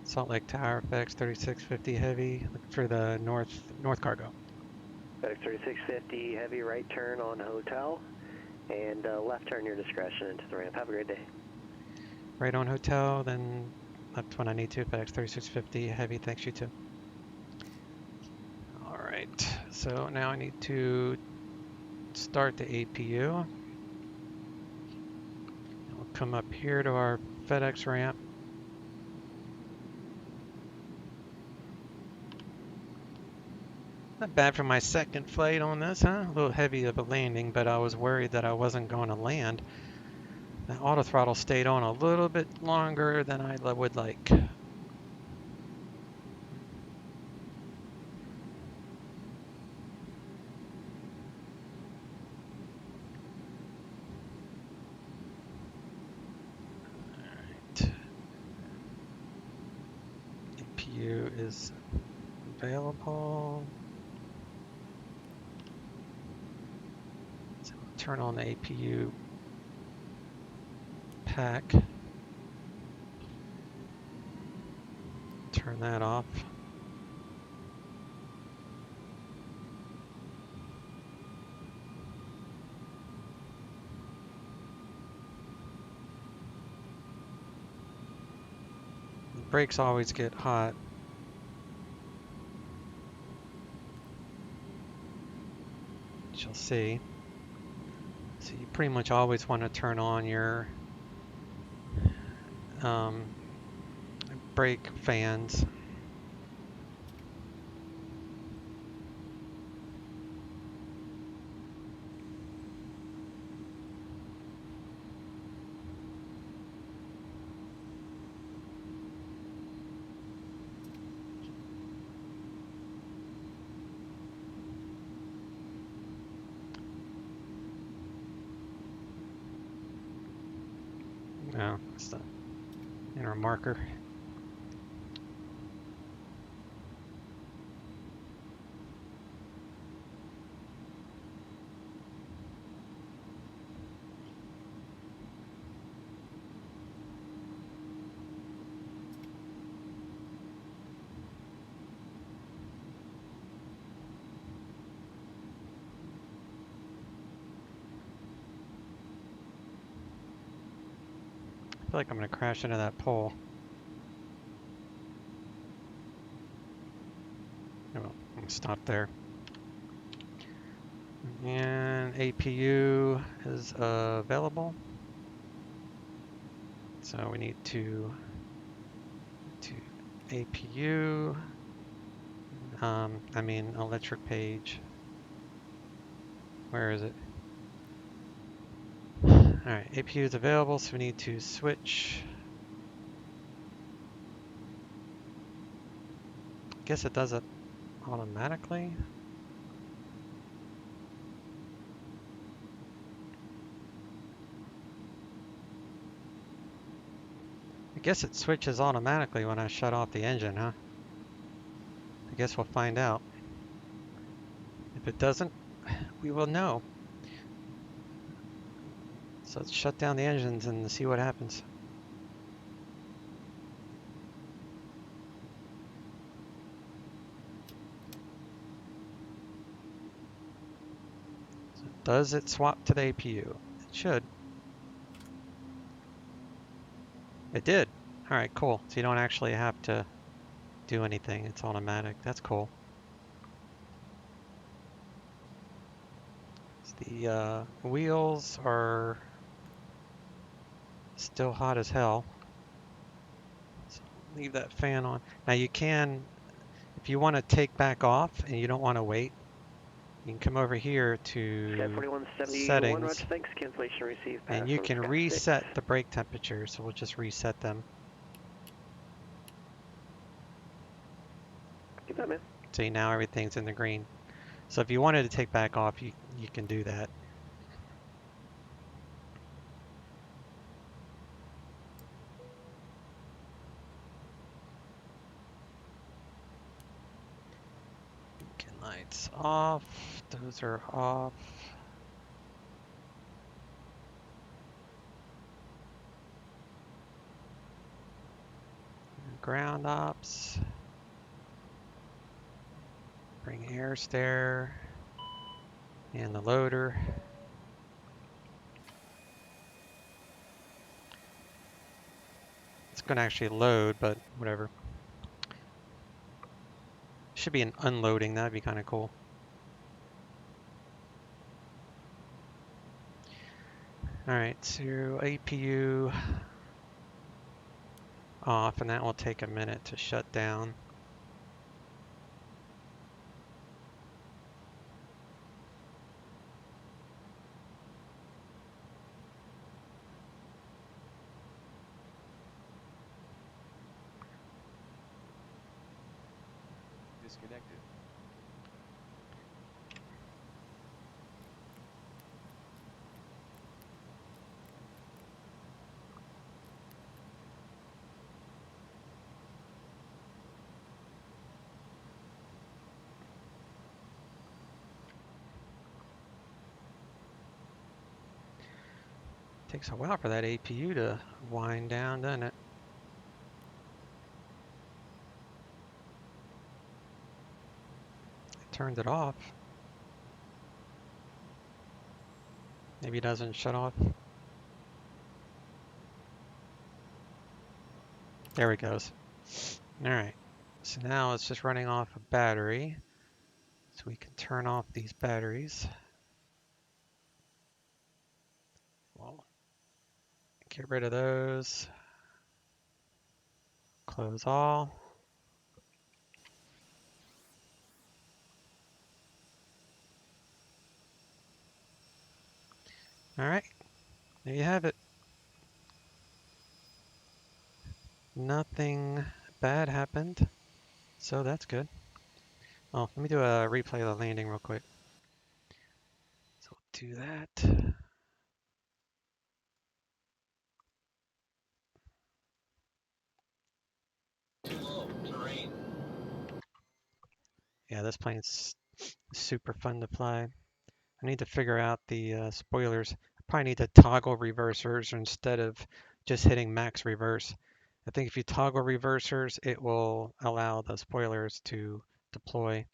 Salt Lake Tower, FedEx 3650 heavy. Look for the north cargo. FedEx 3650 heavy, right turn on hotel, and left turn your discretion into the ramp. Have a great day. Right on hotel, then left when I need to. FedEx 3650 heavy, thanks, you too. All right, so now I need to start the APU. We'll come up here to our FedEx ramp. Not bad for my second flight on this, huh? A little heavy of a landing, but I was worried that I wasn't going to land. The auto throttle stayed on a little bit longer than I would like. Alright. APU is available. So we'll turn on the APU pack. Turn that off. The brakes always get hot. You'll see. So you pretty much always want to turn on your brake fans. No, it's the inner marker. I feel like I'm going to crash into that pole. Oh, well, I'm going to stop there. And APU is available. So we need to APU, I mean electric page. Where is it? Alright, APU is available, so we need to switch. I guess it does it automatically. I guess it switches automatically when I shut off the engine, huh? I guess we'll find out. If it doesn't, we will know. So let's shut down the engines and see what happens. So does it swap to the APU? It should. It did. All right, cool. So you don't actually have to do anything. It's automatic. That's cool. The wheels are still hot as hell. So leave that fan on. Now you can, if you want to take back off and you don't want to wait, you can come over here to Sky 4171, settings, roger, thanks, cancellation received, pass and you on can Sky reset 6. the brake temperature. So we'll just reset them. Keep that, man. See, now everything's in the green. So if you wanted to take back off, you can do that. Beacon lights off. Those are off. Ground ops. Bring air stair. And the loader. It's going to actually load, but whatever. Should be an unloading. That'd be kind of cool. All right, so APU off, and that will take a minute to shut down. Disconnected. Takes a while for that APU to wind down, doesn't it? I turned it off. Maybe it doesn't shut off. There it goes. All right. So now it's just running off a battery. So we can turn off these batteries. Well, get rid of those. Close all. All right. There you have it. Nothing bad happened. So that's good. Oh, let me do a replay of the landing real quick. So we'll do that. Yeah, this plane's super fun to fly. I need to figure out the spoilers. I probably need to toggle reversers instead of just hitting max reverse. I think if you toggle reversers, it will allow the spoilers to deploy.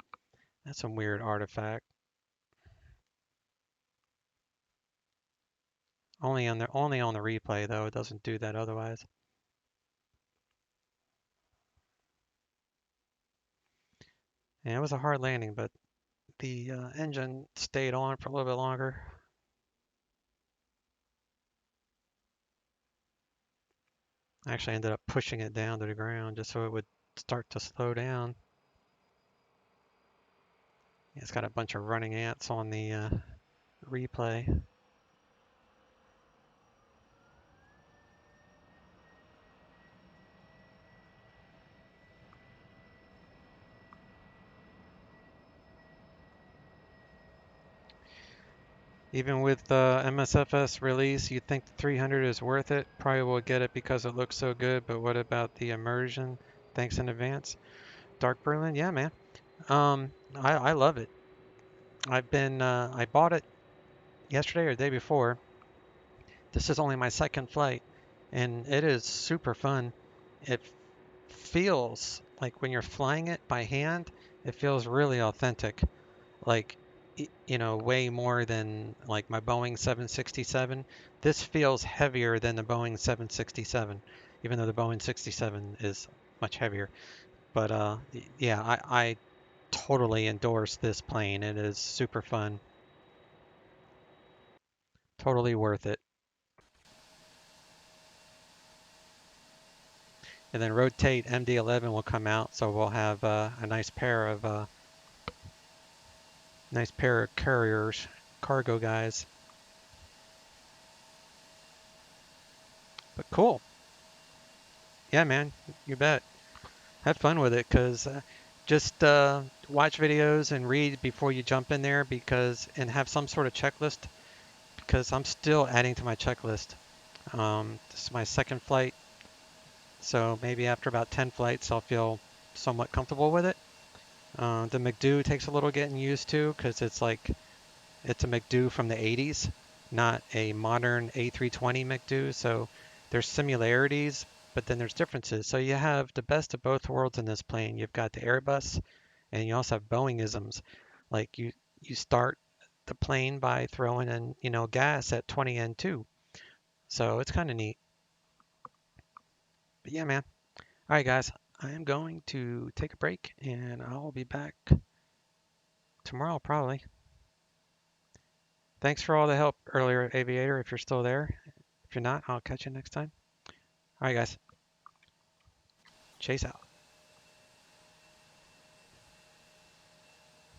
That's some weird artifact. Only on the replay though. It doesn't do that otherwise. Yeah, it was a hard landing, but the engine stayed on for a little bit longer. I actually ended up pushing it down to the ground just so it would start to slow down. Yeah, it's got a bunch of running ants on the replay. Even with the MSFS release, you think the 300 is worth it? Probably will get it because it looks so good, but what about the immersion? Thanks in advance. Dark Berlin, yeah, man. I love it. I bought it yesterday or the day before. This is only my second flight, and it is super fun. It feels like when you're flying it by hand, it feels really authentic. Like, you know, way more than like my Boeing 767. This feels heavier than the Boeing 767, even though the Boeing 67 is much heavier. But yeah, I totally endorse this plane. It is super fun. Totally worth it. And then rotate MD-11 will come out, so we'll have a nice pair of carriers, cargo guys. But cool. Yeah, man, you bet. Have fun with it, because just watch videos and read before you jump in there, and have some sort of checklist, because I'm still adding to my checklist. This is my second flight, so maybe after about 10 flights I'll feel somewhat comfortable with it. The McDo takes a little getting used to, because it's a McDo from the 80s, not a modern A320 McDo. So there's similarities, but then there's differences. So you have the best of both worlds in this plane. You've got the Airbus, and you also have Boeing-isms. Like you start the plane by throwing in, gas at 20 N2. So it's kind of neat. But yeah, man. All right, guys. I am going to take a break, and I'll be back tomorrow probably. Thanks for all the help earlier, Aviator, if you're still there. If you're not, I'll catch you next time. All right, guys. Chase out.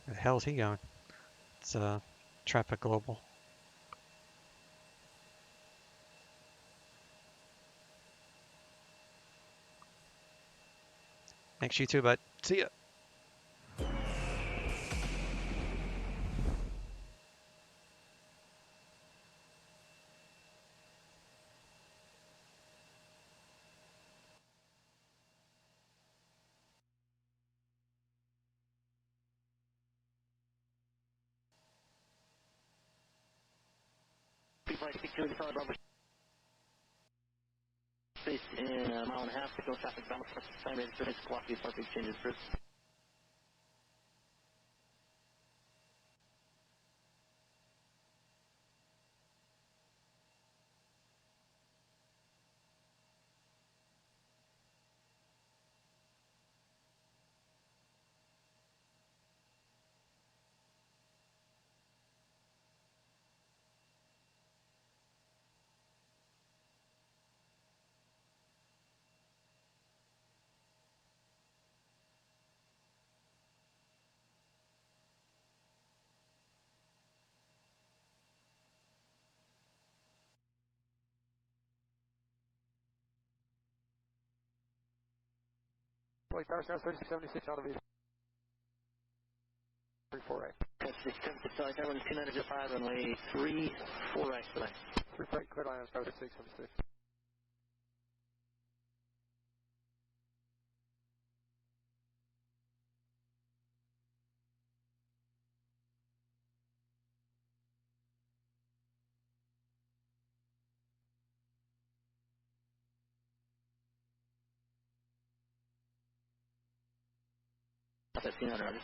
Where the hell's he going? It's Traffic Global. Thanks, you too, bud. See ya. Flight 62 to Bravo space in a mile and a half. Signal traffic balance plus time ready for squawk park exchanges first. Flight Tower South 3676 out of 34 right. That's the 2905, runway 34 right tonight. 3 flight clear line on Tower 676. That's 1500.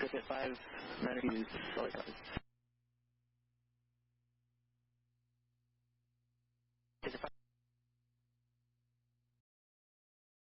Good at 5, 9 reviews, always happens.